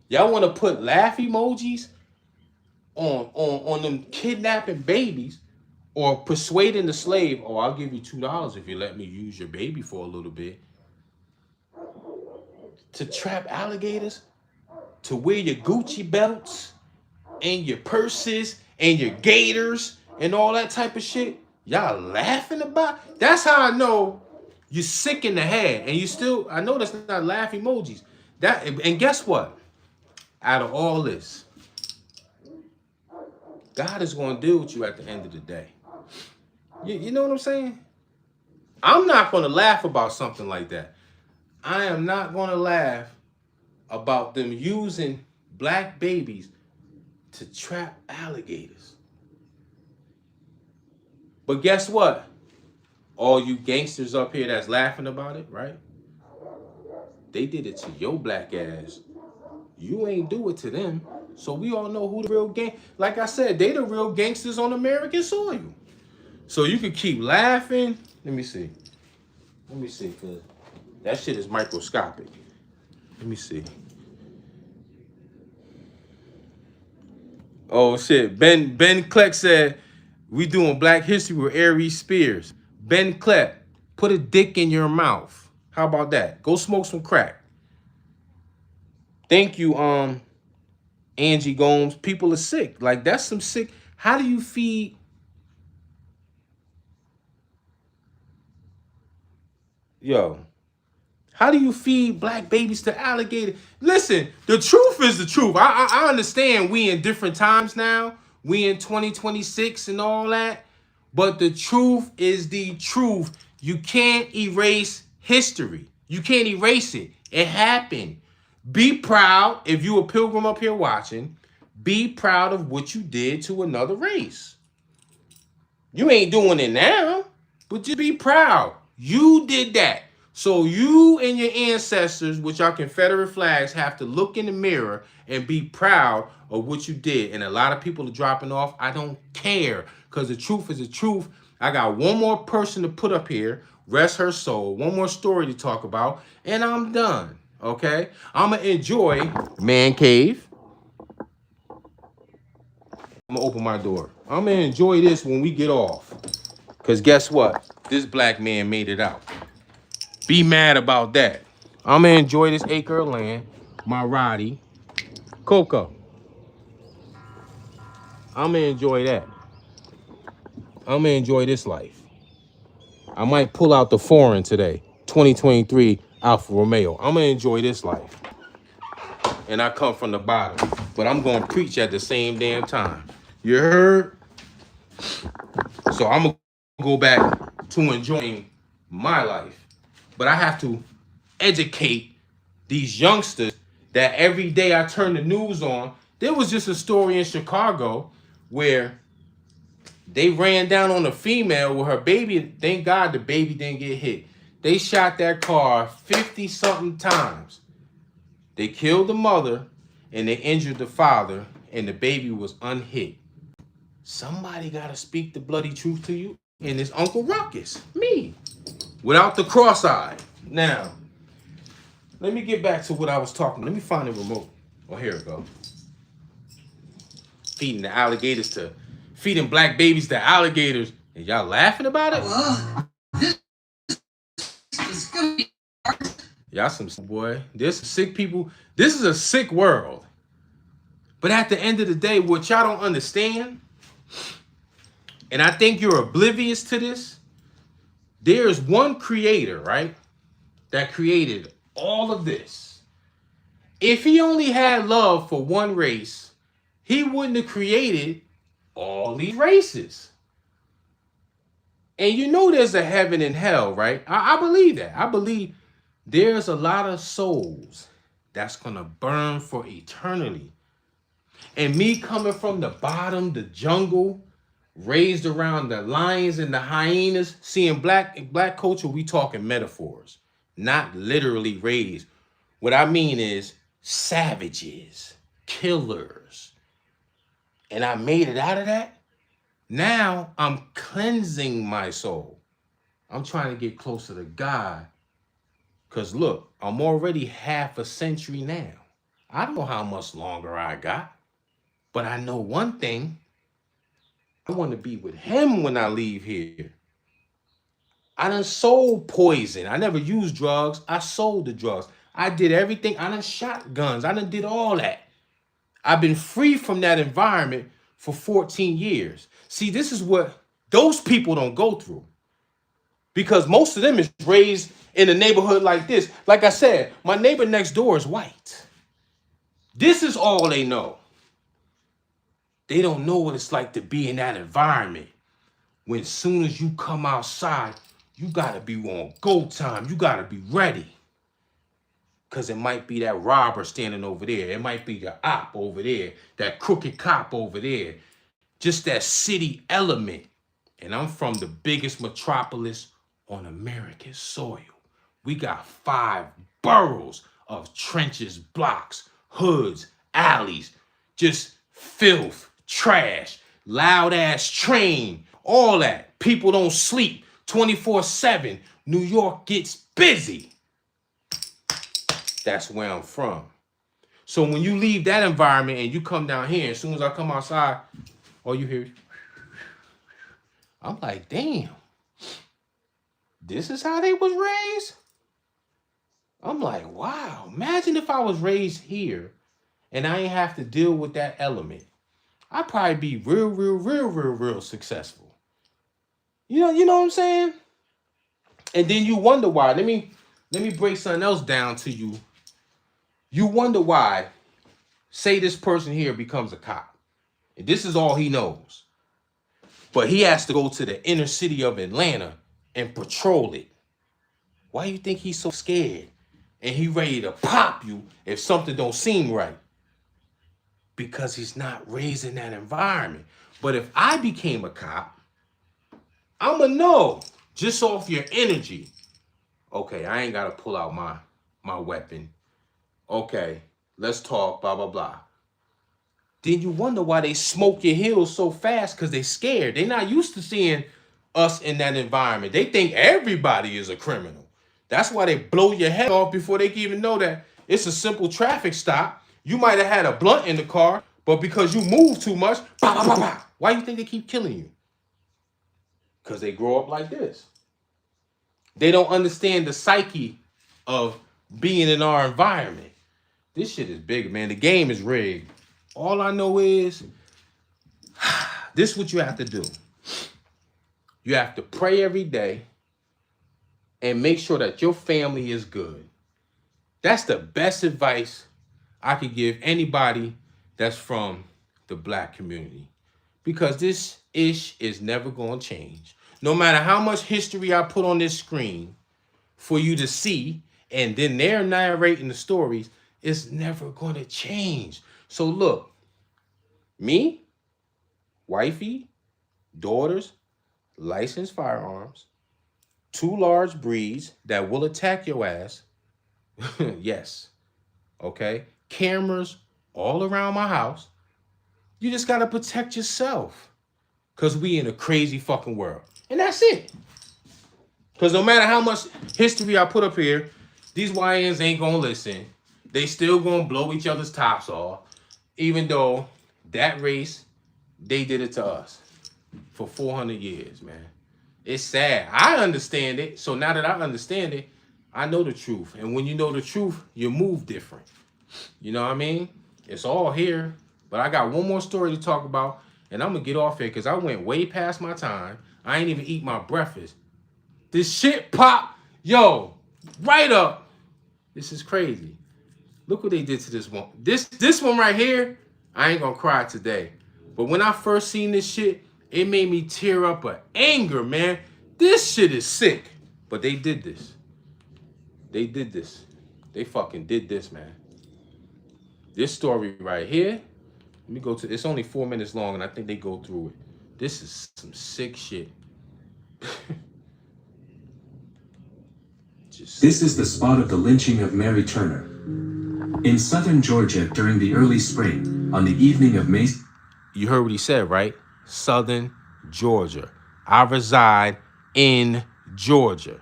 Y'all want to put laugh emojis on them kidnapping babies or persuading the slave, oh, I'll give you $2 if you let me use your baby for a little bit. To trap alligators, to wear your Gucci belts and your purses and your gators and all that type of shit. Y'all laughing about? That's how I know you're sick in the head. And you still, I know that's not laugh emojis. And guess what? Out of all this, God is going to deal with you at the end of the day. You know what I'm saying? I'm not going to laugh about something like that. I am not going to laugh about them using black babies to trap alligators. But guess what? All you gangsters up here that's laughing about it, right? They did it to your black ass. You ain't do it to them. So we all know who the real gang. Like I said, they the real gangsters on American soil. So you can keep laughing. Let me see, cause that shit is microscopic. Let me see. Oh shit. Ben Kleck said we doing Black History with Aries Spears. Ben Kleck, put a dick in your mouth. How about that? Go smoke some crack. Thank you, Angie Gomes. People are sick. Like that's some sick. How do you feed? Yo, how do you feed black babies to alligators? Listen, the truth is the truth. I understand we in different times now. We in 2026 and all that. But the truth is the truth. You can't erase history. You can't erase it. It happened. Be proud, if you a pilgrim up here watching, be proud of what you did to another race. You ain't doing it now, but just be proud. You did that. So you and your ancestors with your Confederate flags have to look in the mirror and be proud of what you did. And a lot of people are dropping off. I don't care, because the truth is the truth. I got one more person to put up here, rest her soul, one more story to talk about, and I'm done. Okay? I'm going to enjoy Man Cave. I'm going to open my door. I'm going to enjoy this when we get off. Because guess what? This black man made it out. Be mad about that. I'm going to enjoy this acre of land. My Roddy. Coco. I'm going to enjoy that. I'm gonna enjoy this life. I might pull out the foreign today, 2023 Alfa Romeo. I'm gonna enjoy this life. And I come from the bottom, but I'm gonna preach at the same damn time. You heard? So I'm gonna go back to enjoying my life. But I have to educate these youngsters that every day I turn the news on. There was just a story in Chicago where they ran down on a female with her baby. Thank God the baby didn't get hit. They shot that car 50 something times. They killed the mother and they injured the father, and the baby was unhit. Somebody gotta speak the bloody truth to you. And it's Uncle Ruckus, me, without the cross-eye. Now, let me get back to what I was talking. Let me find the remote. Oh, here it go. Feeding black babies to alligators. And y'all laughing about it? Y'all some boy. There's some sick people. This is a sick world. But at the end of the day, what y'all don't understand, and I think you're oblivious to this, there's one creator, right, that created all of this. If he only had love for one race, he wouldn't have created all these races. And you know there's a heaven and hell, right? I believe that. I believe there's a lot of souls that's going to burn for eternity. And me coming from the bottom, the jungle, raised around the lions and the hyenas, seeing black culture, we talking metaphors, not literally raised. What I mean is savages, killers. And I made it out of that. Now I'm cleansing my soul. I'm trying to get closer to God. Because look, I'm already half a century now. I don't know how much longer I got. But I know one thing. I want to be with him when I leave here. I done sold poison. I never used drugs. I sold the drugs. I did everything. I done shot guns. I done did all that. I've been free from that environment for 14 years. See, this is what those people don't go through. Because most of them is raised in a neighborhood like this. Like I said, my neighbor next door is white. This is all they know. They don't know what it's like to be in that environment. When as soon as you come outside, you gotta be on go time. You gotta be ready. Because it might be that robber standing over there. It might be your op over there. That crooked cop over there. Just that city element. And I'm from the biggest metropolis on American soil. We got 5 boroughs of trenches, blocks, hoods, alleys, just filth, trash, loud ass train, all that. People don't sleep 24/7. New York gets busy. That's where I'm from. So when you leave that environment and you come down here, as soon as I come outside, all you hear, I'm like, damn, this is how they was raised? I'm like, wow, imagine if I was raised here and I ain't have to deal with that element. I'd probably be real successful. You know what I'm saying? And then you wonder why. Let me break something else down to you. You wonder why, say this person here becomes a cop. And this is all he knows. But he has to go to the inner city of Atlanta and patrol it. Why do you think he's so scared? And he ready to pop you if something don't seem right? Because he's not raised in that environment. But if I became a cop, I'ma know just off your energy. Okay, I ain't gotta pull out my weapon. Okay, let's talk, blah, blah, blah. Then you wonder why they smoke your heels so fast, because they scared. They're not used to seeing us in that environment. They think everybody is a criminal. That's why they blow your head off before they can even know that it's a simple traffic stop. You might have had a blunt in the car, but because you move too much, bah, bah, bah, bah. Why do you think they keep killing you? Because they grow up like this. They don't understand the psyche of being in our environment. This shit is big, man. The game is rigged. All I know is, this is what you have to do. You have to pray every day and make sure that your family is good. That's the best advice I could give anybody that's from the black community. Because this ish is never going to change. No matter how much history I put on this screen for you to see, and then they're narrating the stories, it's never going to change. So look, me, wifey, daughters, licensed firearms, 2 large breeds that will attack your ass. Yes. Okay. Cameras all around my house. You just got to protect yourself. Because we in a crazy fucking world. And that's it. Because no matter how much history I put up here, these YNs ain't going to listen. They still going to blow each other's tops off. Even though that race, they did it to us for 400 years, man. It's sad. I understand it. So now that I understand it, I know the truth. And when you know the truth, you move different. You know what I mean? It's all here. But I got one more story to talk about. And I'm going to get off here because I went way past my time. I ain't even eat my breakfast. This shit pop. Yo, right up. This is crazy. Look what they did to this one. This one right here, I ain't going to cry today. But when I first seen this shit, it made me tear up of anger, man. This shit is sick. But they did this. They did this. They fucking did this, man. This story right here. Let me go to, it's only 4 minutes long and I think they go through it. This is some sick shit. This is the spot of the lynching of Mary Turner. In southern Georgia during the early spring, on the evening of May... You heard what he said, right? Southern Georgia. I reside in Georgia.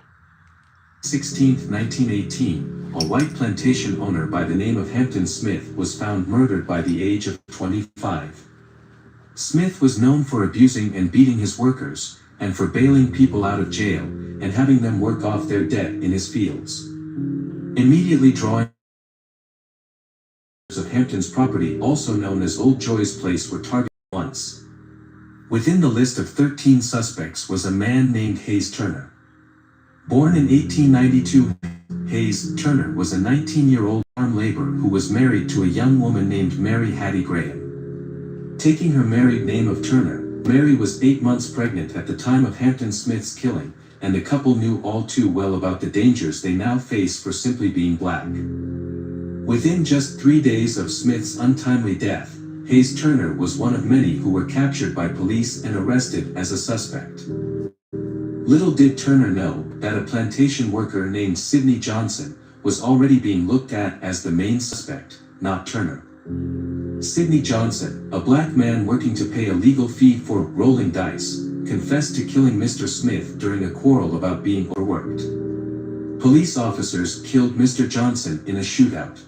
16th, 1918. A white plantation owner by the name of Hampton Smith was found murdered by the age of 25. Smith was known for abusing and beating his workers, and for bailing people out of jail, and having them work off their debt in his fields. Immediately drawing of Hampton's property, also known as Old Joy's Place, were targeted once. Within the list of 13 suspects was a man named Hayes Turner. Born in 1892, Hayes Turner was a 19-year-old farm laborer who was married to a young woman named Mary Hattie Graham. Taking her married name of Turner, Mary was 8 months pregnant at the time of Hampton Smith's killing, and the couple knew all too well about the dangers they now face for simply being black. Within just 3 days of Smith's untimely death, Hayes Turner was one of many who were captured by police and arrested as a suspect. Little did Turner know that a plantation worker named Sidney Johnson was already being looked at as the main suspect, not Turner. Sidney Johnson, a black man working to pay a legal fee for rolling dice, confessed to killing Mr. Smith during a quarrel about being overworked. Police officers killed Mr. Johnson in a shootout.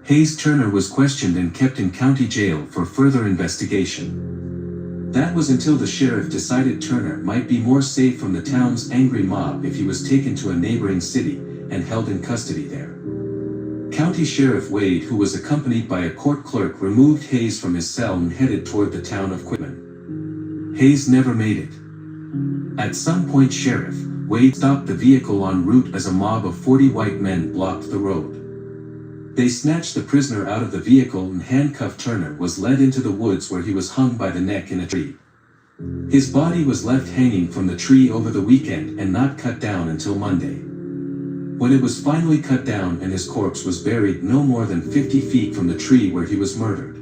Hayes Turner was questioned and kept in county jail for further investigation. That was until the sheriff decided Turner might be more safe from the town's angry mob if he was taken to a neighboring city and held in custody there. County Sheriff Wade, who was accompanied by a court clerk, removed Hayes from his cell and headed toward the town of Quitman. Hayes never made it. At some point, Sheriff Wade stopped the vehicle en route as a mob of 40 white men blocked the road. They snatched the prisoner out of the vehicle and handcuffed Turner was led into the woods where he was hung by the neck in a tree. His body was left hanging from the tree over the weekend and not cut down until Monday. When it was finally cut down and his corpse was buried no more than 50 feet from the tree where he was murdered.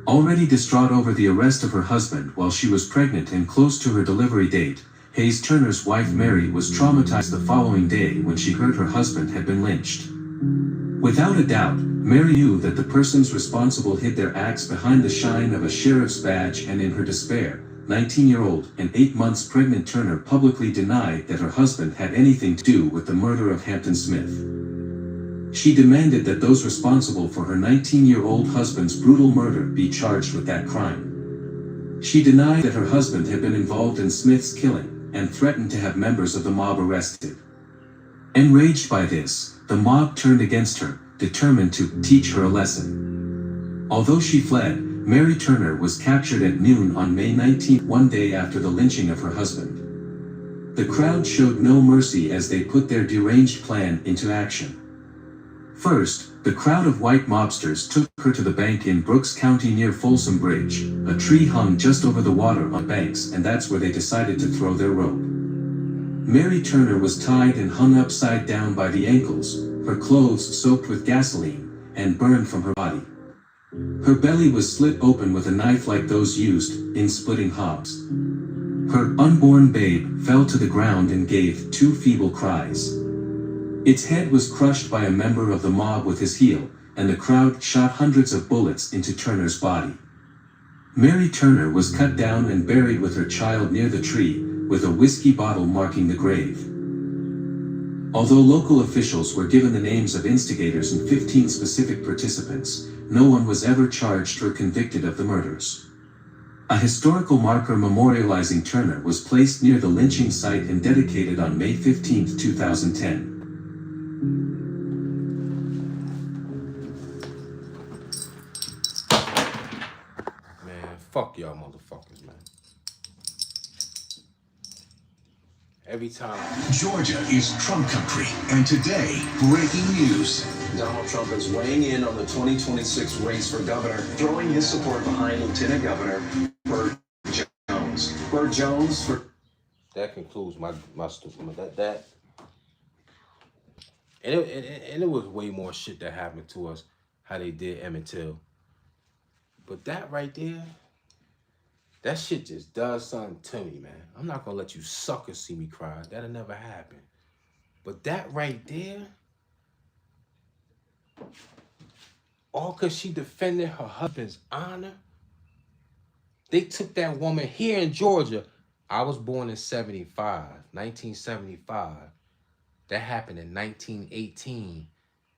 Already distraught over the arrest of her husband while she was pregnant and close to her delivery date, Hayes Turner's wife Mary was traumatized the following day when she heard her husband had been lynched. Without a doubt, Mary knew that the persons responsible hid their acts behind the shine of a sheriff's badge, and in her despair, 19-year-old and 8 months pregnant Turner publicly denied that her husband had anything to do with the murder of Hampton Smith. She demanded that those responsible for her 19-year-old husband's brutal murder be charged with that crime. She denied that her husband had been involved in Smith's killing and threatened to have members of the mob arrested. Enraged by this, the mob turned against her, determined to teach her a lesson. Although she fled, Mary Turner was captured at noon on May 19, one day after the lynching of her husband. The crowd showed no mercy as they put their deranged plan into action. First, the crowd of white mobsters took her to the bank in Brooks County near Folsom Bridge. A tree hung just over the water on banks, and that's where they decided to throw their rope. Mary Turner was tied and hung upside down by the ankles, her clothes soaked with gasoline, and burned from her body. Her belly was slit open with a knife like those used in splitting hogs. Her unborn babe fell to the ground and gave 2 feeble cries. Its head was crushed by a member of the mob with his heel, and the crowd shot hundreds of bullets into Turner's body. Mary Turner was cut down and buried with her child near the tree, with a whiskey bottle marking the grave. Although local officials were given the names of instigators and 15 specific participants, no one was ever charged or convicted of the murders. A historical marker memorializing Turner was placed near the lynching site and dedicated on May 15, 2010. Man, fuck y'all motherfuckers, man. Every time. Georgia is Trump country, and today, breaking news. Donald Trump is weighing in on the 2026 race for governor, throwing his support behind Lieutenant Governor Burt Jones. Burt Jones for... That concludes my that. And it was way more shit that happened to us, how they did Emmett Till. But that right there, that shit just does something to me, man. I'm not gonna let you suckers see me cry. That'll never happen. But that right there, all because she defended her husband's honor, they took that woman here in Georgia. I was born in 1975. That happened in 1918.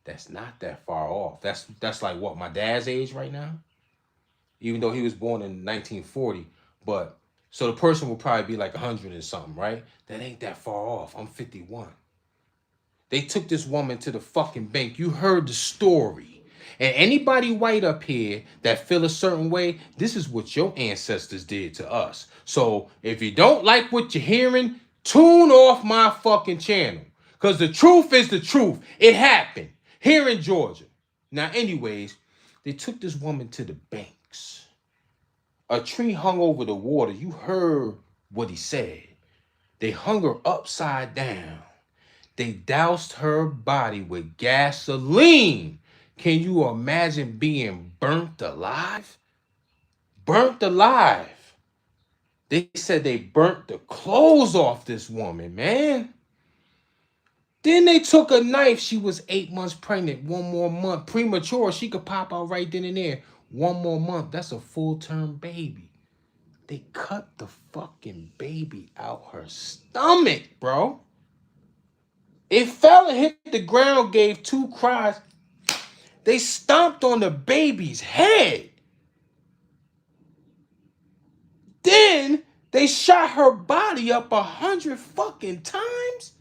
That's not that far off. That's like what, my dad's age right now? Even though he was born in 1940. But, so the person will probably be like 100 and something, right? That ain't that far off. I'm 51. They took this woman to the fucking bank. You heard the story. And anybody white up here that feel a certain way, this is what your ancestors did to us. So if you don't like what you're hearing, tune off my fucking channel. Because the truth is the truth. It happened here in Georgia. Now, anyways, they took this woman to the banks. A tree hung over the water. You heard what he said. They hung her upside down. They doused her body with gasoline. Can you imagine being burnt alive? Burnt alive. They said they burnt the clothes off this woman, man. Then they took a knife. She was 8 months pregnant. 1 more month. Premature. She could pop out right then and there. 1 more month. That's a full-term baby. They cut the fucking baby out her stomach, bro. It fell and hit the ground, gave 2 cries. They stomped on the baby's head. Then they shot her body up 100 fucking times.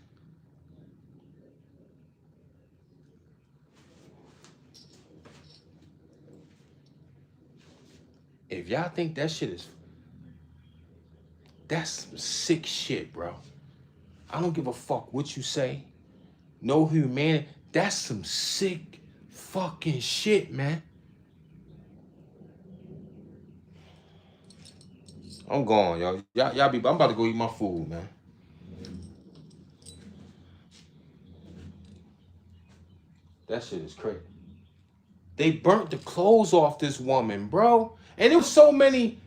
If y'all think that shit is... That's some sick shit, bro. I don't give a fuck what you say. No humanity. That's some sick fucking shit, man. I'm gone, y'all. Y'all be... I'm about to go eat my food, man. That shit is crazy. They burnt the clothes off this woman, bro. And it was so many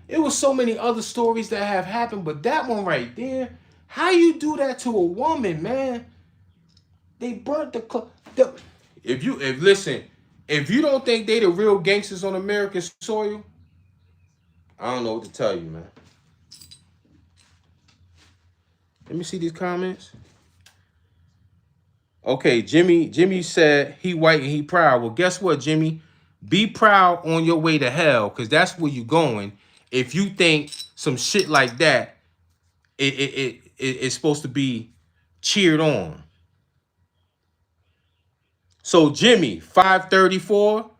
other stories that have happened, but that one right there, how you do that to a woman, man? They burnt the clothes. If you don't think they the real gangsters on American soil, I don't know what to tell you, man. Let me see these comments. Okay, Jimmy said he white and he proud. Well, guess what, Jimmy? Be proud on your way to hell, because that's where you're going. If you think some shit like that, it's supposed to be cheered on. So Jimmy, 534,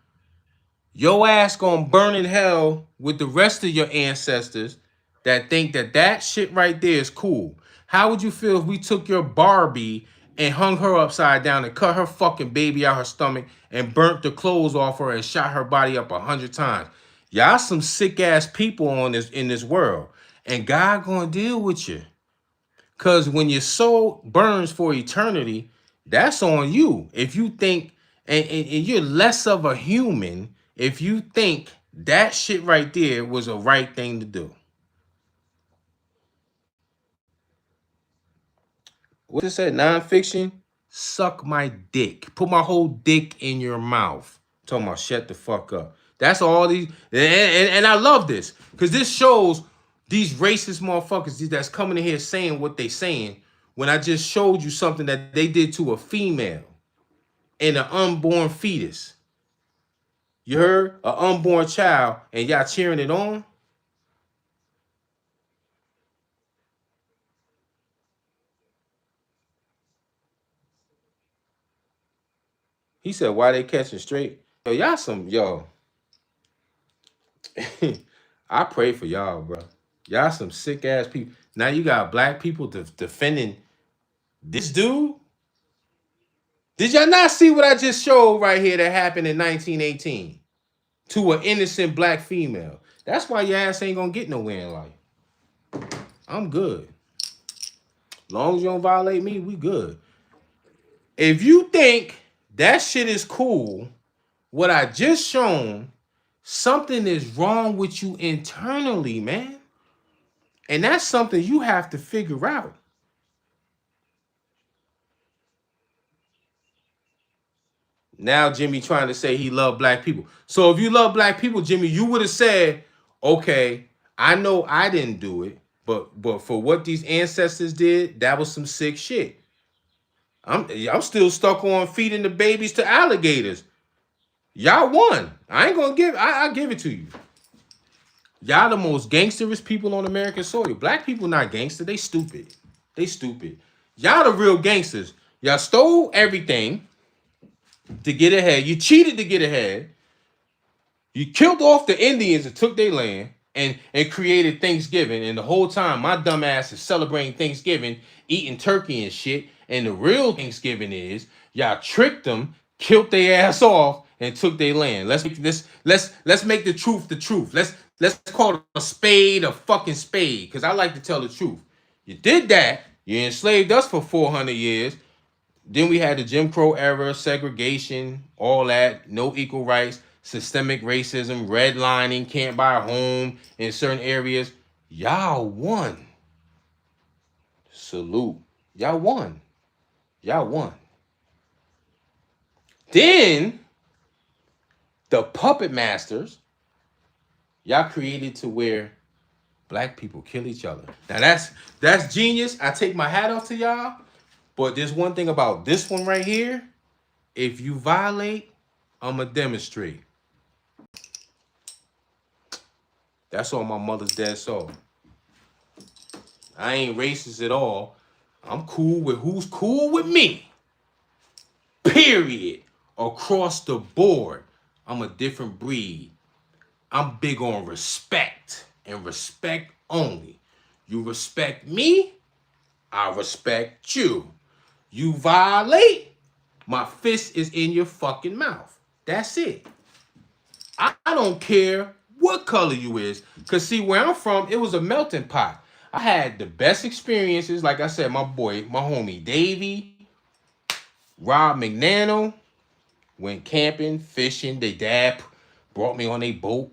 Your ass gonna burn in hell with the rest of your ancestors that think that that shit right there is cool. How would you feel if we took your Barbie and hung her upside down and cut her fucking baby out her stomach and burnt the clothes off her and shot her body up 100 times? Y'all some sick ass people on this in this world, and God gonna deal with you. Cause when your soul burns for eternity, that's on you. If you think and you're less of a human if you think that shit right there was a right thing to do. What it said, nonfiction? Suck my dick. Put my whole dick in your mouth. Talking about shut the fuck up. That's all these, and I love this because this shows these racist motherfuckers that's coming in here saying what they saying when I just showed you something that they did to a female and an unborn fetus. You heard? An unborn child, and y'all cheering it on? He said, why they catching straight? Yo, y'all some, yo. I pray for y'all, bro. Y'all some sick ass people. Now you got black people defending this dude. Did y'all not see what I just showed right here that happened in 1918 to an innocent black female? That's why your ass ain't gonna get nowhere in life. I'm good. Long as you don't violate me, we good. If you think that shit is cool, what I just shown, something is wrong with you internally, man. And that's something you have to figure out. Now Jimmy trying to say he loved black people. So if you love black people, Jimmy, you would have said, okay, I know I didn't do it, but for what these ancestors did, that was some sick shit. I'm still stuck on feeding the babies to alligators. Y'all won. I ain't gonna give, I give it to you. Y'all the most gangsterous people on American soil. Black people not gangster, they stupid. They stupid. Y'all the real gangsters. Y'all stole everything to get ahead. You cheated to get ahead. You killed off the Indians and took their land and created Thanksgiving. And the whole time, my dumb ass is celebrating Thanksgiving, eating turkey and shit. And the real Thanksgiving is y'all tricked them, killed their ass off, and took their land. Let's make the truth the truth. Let's call it a spade a fucking spade. Because I like to tell the truth. You did that. You enslaved us for 400 years. Then we had the Jim Crow era, segregation, all that, no equal rights, systemic racism, redlining, can't buy a home in certain areas. Y'all won. Salute. Y'all won. Y'all won. Then the puppet masters, y'all created to where black people kill each other. Now that's genius. I take my hat off to y'all. But there's one thing about this one right here. If you violate, I'ma demonstrate. That's on my mother's dead soul. I ain't racist at all. I'm cool with who's cool with me. Period. Across the board. I'm a different breed. I'm big on respect and respect only. You respect me, I respect you. You violate, my fist is in your fucking mouth. That's it. I don't care what color you is. Because see, where I'm from, it was a melting pot. I had the best experiences. Like I said, my homie Davey, Rob McNano, went camping, fishing. They dad brought me on a boat,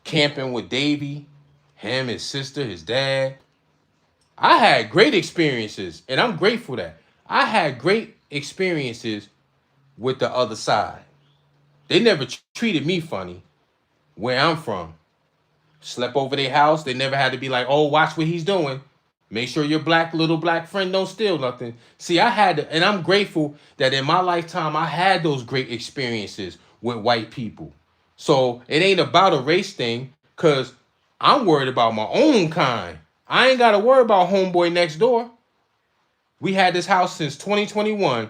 camping with Davey, him, his sister, his dad. I had great experiences, and I'm grateful that. I had great experiences with the other side. They never treated me funny where I'm from. Slept over their house. They never had to be like, oh, watch what he's doing. Make sure your little black friend don't steal nothing. See, I had to, and I'm grateful that in my lifetime, I had those great experiences with white people. So it ain't about a race thing, because I'm worried about my own kind. I ain't got to worry about homeboy next door. We had this house since 2021.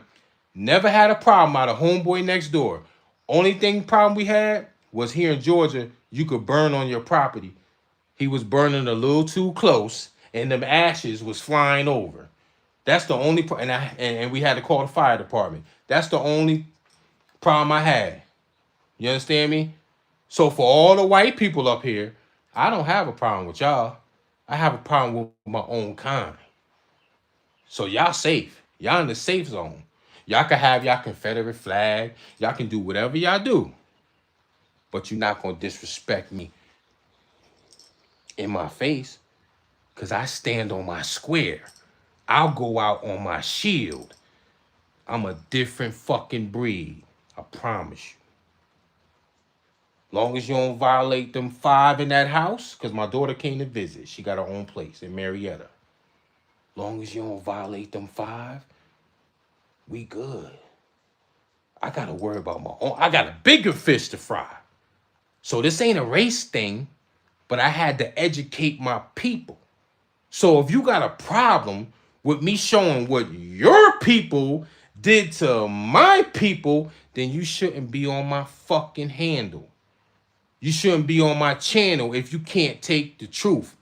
Never had a problem out of homeboy next door. Only problem we had was here in Georgia, you could burn on your property. He was burning a little too close, and them ashes was flying over. That's the only and we had to call the fire department. That's the only problem I had. You understand me? So for all the white people up here, I don't have a problem with y'all. I have a problem with my own kind. So y'all safe. Y'all in the safe zone. Y'all can have y'all Confederate flag. Y'all can do whatever y'all do. But you're not going to disrespect me in my face, because I stand on my square. I'll go out on my shield. I'm a different fucking breed. I promise you. Long as you don't violate them 5 in that house, because my daughter came to visit. She got her own place in Marietta. Long as you don't violate them 5, we good. I got to worry about my own. I got a bigger fish to fry. So this ain't a race thing, but I had to educate my people. So if you got a problem with me showing what your people did to my people, then you shouldn't be on my fucking handle. You shouldn't be on my channel if you can't take the truth.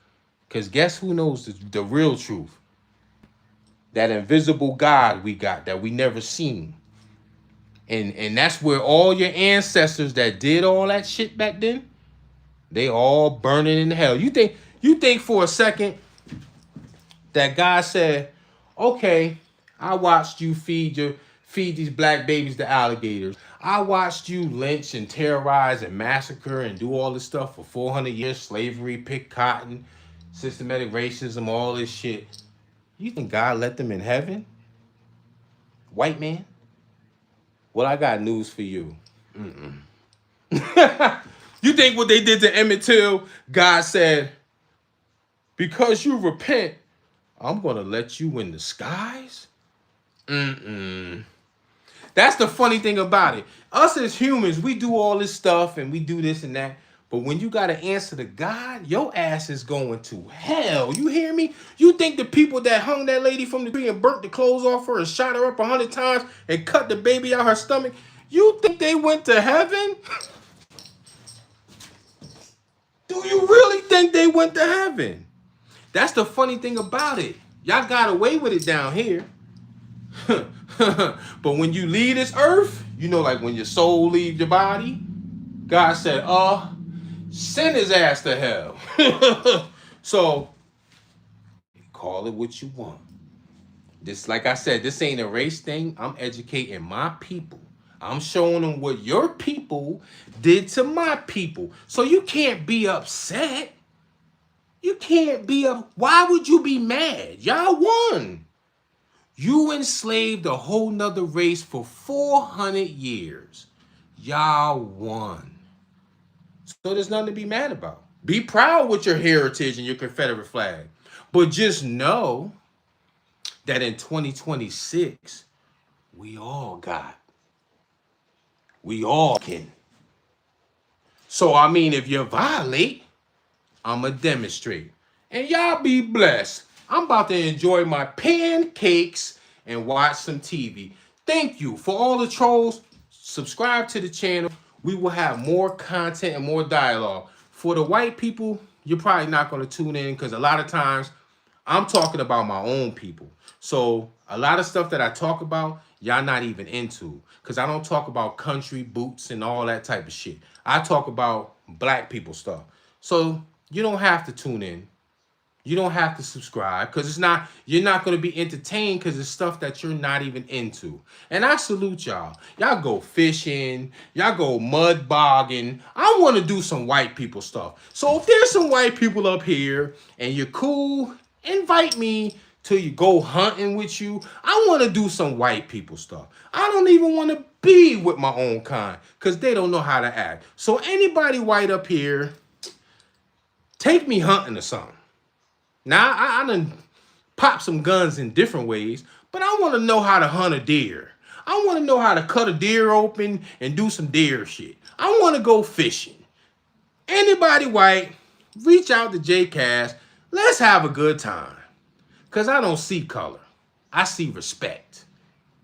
Because guess who knows the real truth? That invisible God we got that we never seen. And that's where all your ancestors that did all that shit back then, they all burning in hell. You think for a second that God said, okay, I watched you feed these black babies to alligators. I watched you lynch and terrorize and massacre and do all this stuff for 400 years, slavery, pick cotton, systematic racism, all this shit. You think God let them in heaven? White man? Well, I got news for you. You think what they did to Emmett Till, God said, because you repent, I'm going to let you in the skies? That's the funny thing about it. Us as humans, we do all this stuff and we do this and that. But when you got to answer to God, your ass is going to hell. You hear me? You think the people that hung that lady from the tree and burnt the clothes off her and shot her up 100 times and cut the baby out her stomach, you think they went to heaven? Do you really think they went to heaven? That's the funny thing about it. Y'all got away with it down here. But when you leave this earth, you know, like when your soul leaves your body, God said, send his ass to hell. So, call it what you want. This, like I said, this ain't a race thing. I'm educating my people. I'm showing them what your people did to my people. So you can't be upset. You can't be up. Why would you be mad? Y'all won. You enslaved a whole nother race for 400 years. Y'all won. So there's nothing to be mad about. Be proud with your heritage and your Confederate flag. But just know that in 2026, we all can. So, I mean, if you violate, I'm going to demonstrate. And y'all be blessed. I'm about to enjoy my pancakes and watch some TV. Thank you for all the trolls. Subscribe to the channel. We will have more content and more dialogue. For the white people, you're probably not going to tune in because a lot of times I'm talking about my own people. So a lot of stuff that I talk about, y'all not even into. Because I don't talk about country boots and all that type of shit. I talk about black people stuff. So you don't have to tune in. You don't have to subscribe because you're not going to be entertained because it's stuff that you're not even into. And I salute y'all. Y'all go fishing. Y'all go mud bogging. I want to do some white people stuff. So if there's some white people up here and you're cool, invite me to you go hunting with you. I want to do some white people stuff. I don't even want to be with my own kind because they don't know how to act. So anybody white up here, take me hunting or something. Now, I done pop some guns in different ways, but I want to know how to hunt a deer. I want to know how to cut a deer open and do some deer shit. I want to go fishing. Anybody white, reach out to JCast. Let's have a good time. Because I don't see color. I see respect.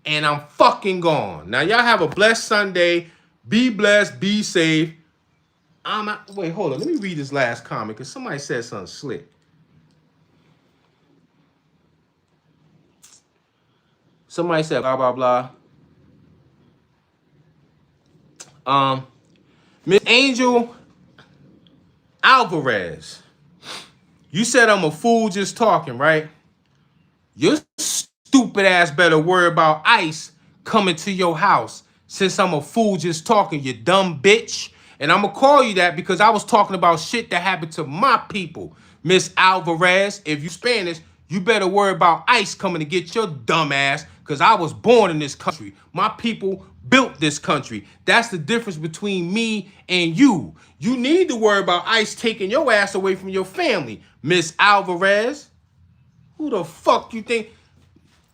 And I'm fucking gone. Now, y'all have a blessed Sunday. Be blessed. Be safe. Wait, hold on. Let me read this last comment because somebody said something slick. Somebody said blah, blah, blah. Miss Angel Alvarez, you said I'm a fool just talking, right? Your stupid ass better worry about ICE coming to your house since I'm a fool just talking, you dumb bitch. And I'm going to call you that because I was talking about shit that happened to my people. Miss Alvarez, if you Spanish, you better worry about ICE coming to get your dumb ass because I was born in this country. My people built this country. That's the difference between me and you. You need to worry about ICE taking your ass away from your family, Miss Alvarez. Who the fuck you think?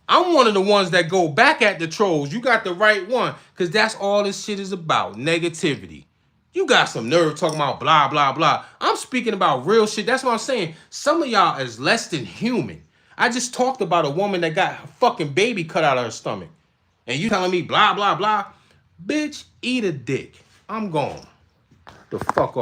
I'm one of the ones that go back at the trolls. You got the right one because that's all this shit is about, negativity. You got some nerve talking about blah, blah, blah. I'm speaking about real shit. That's what I'm saying. Some of y'all is less than human. I just talked about a woman that got her fucking baby cut out of her stomach. And you telling me blah, blah, blah. Bitch, eat a dick. I'm gone. The fuck off.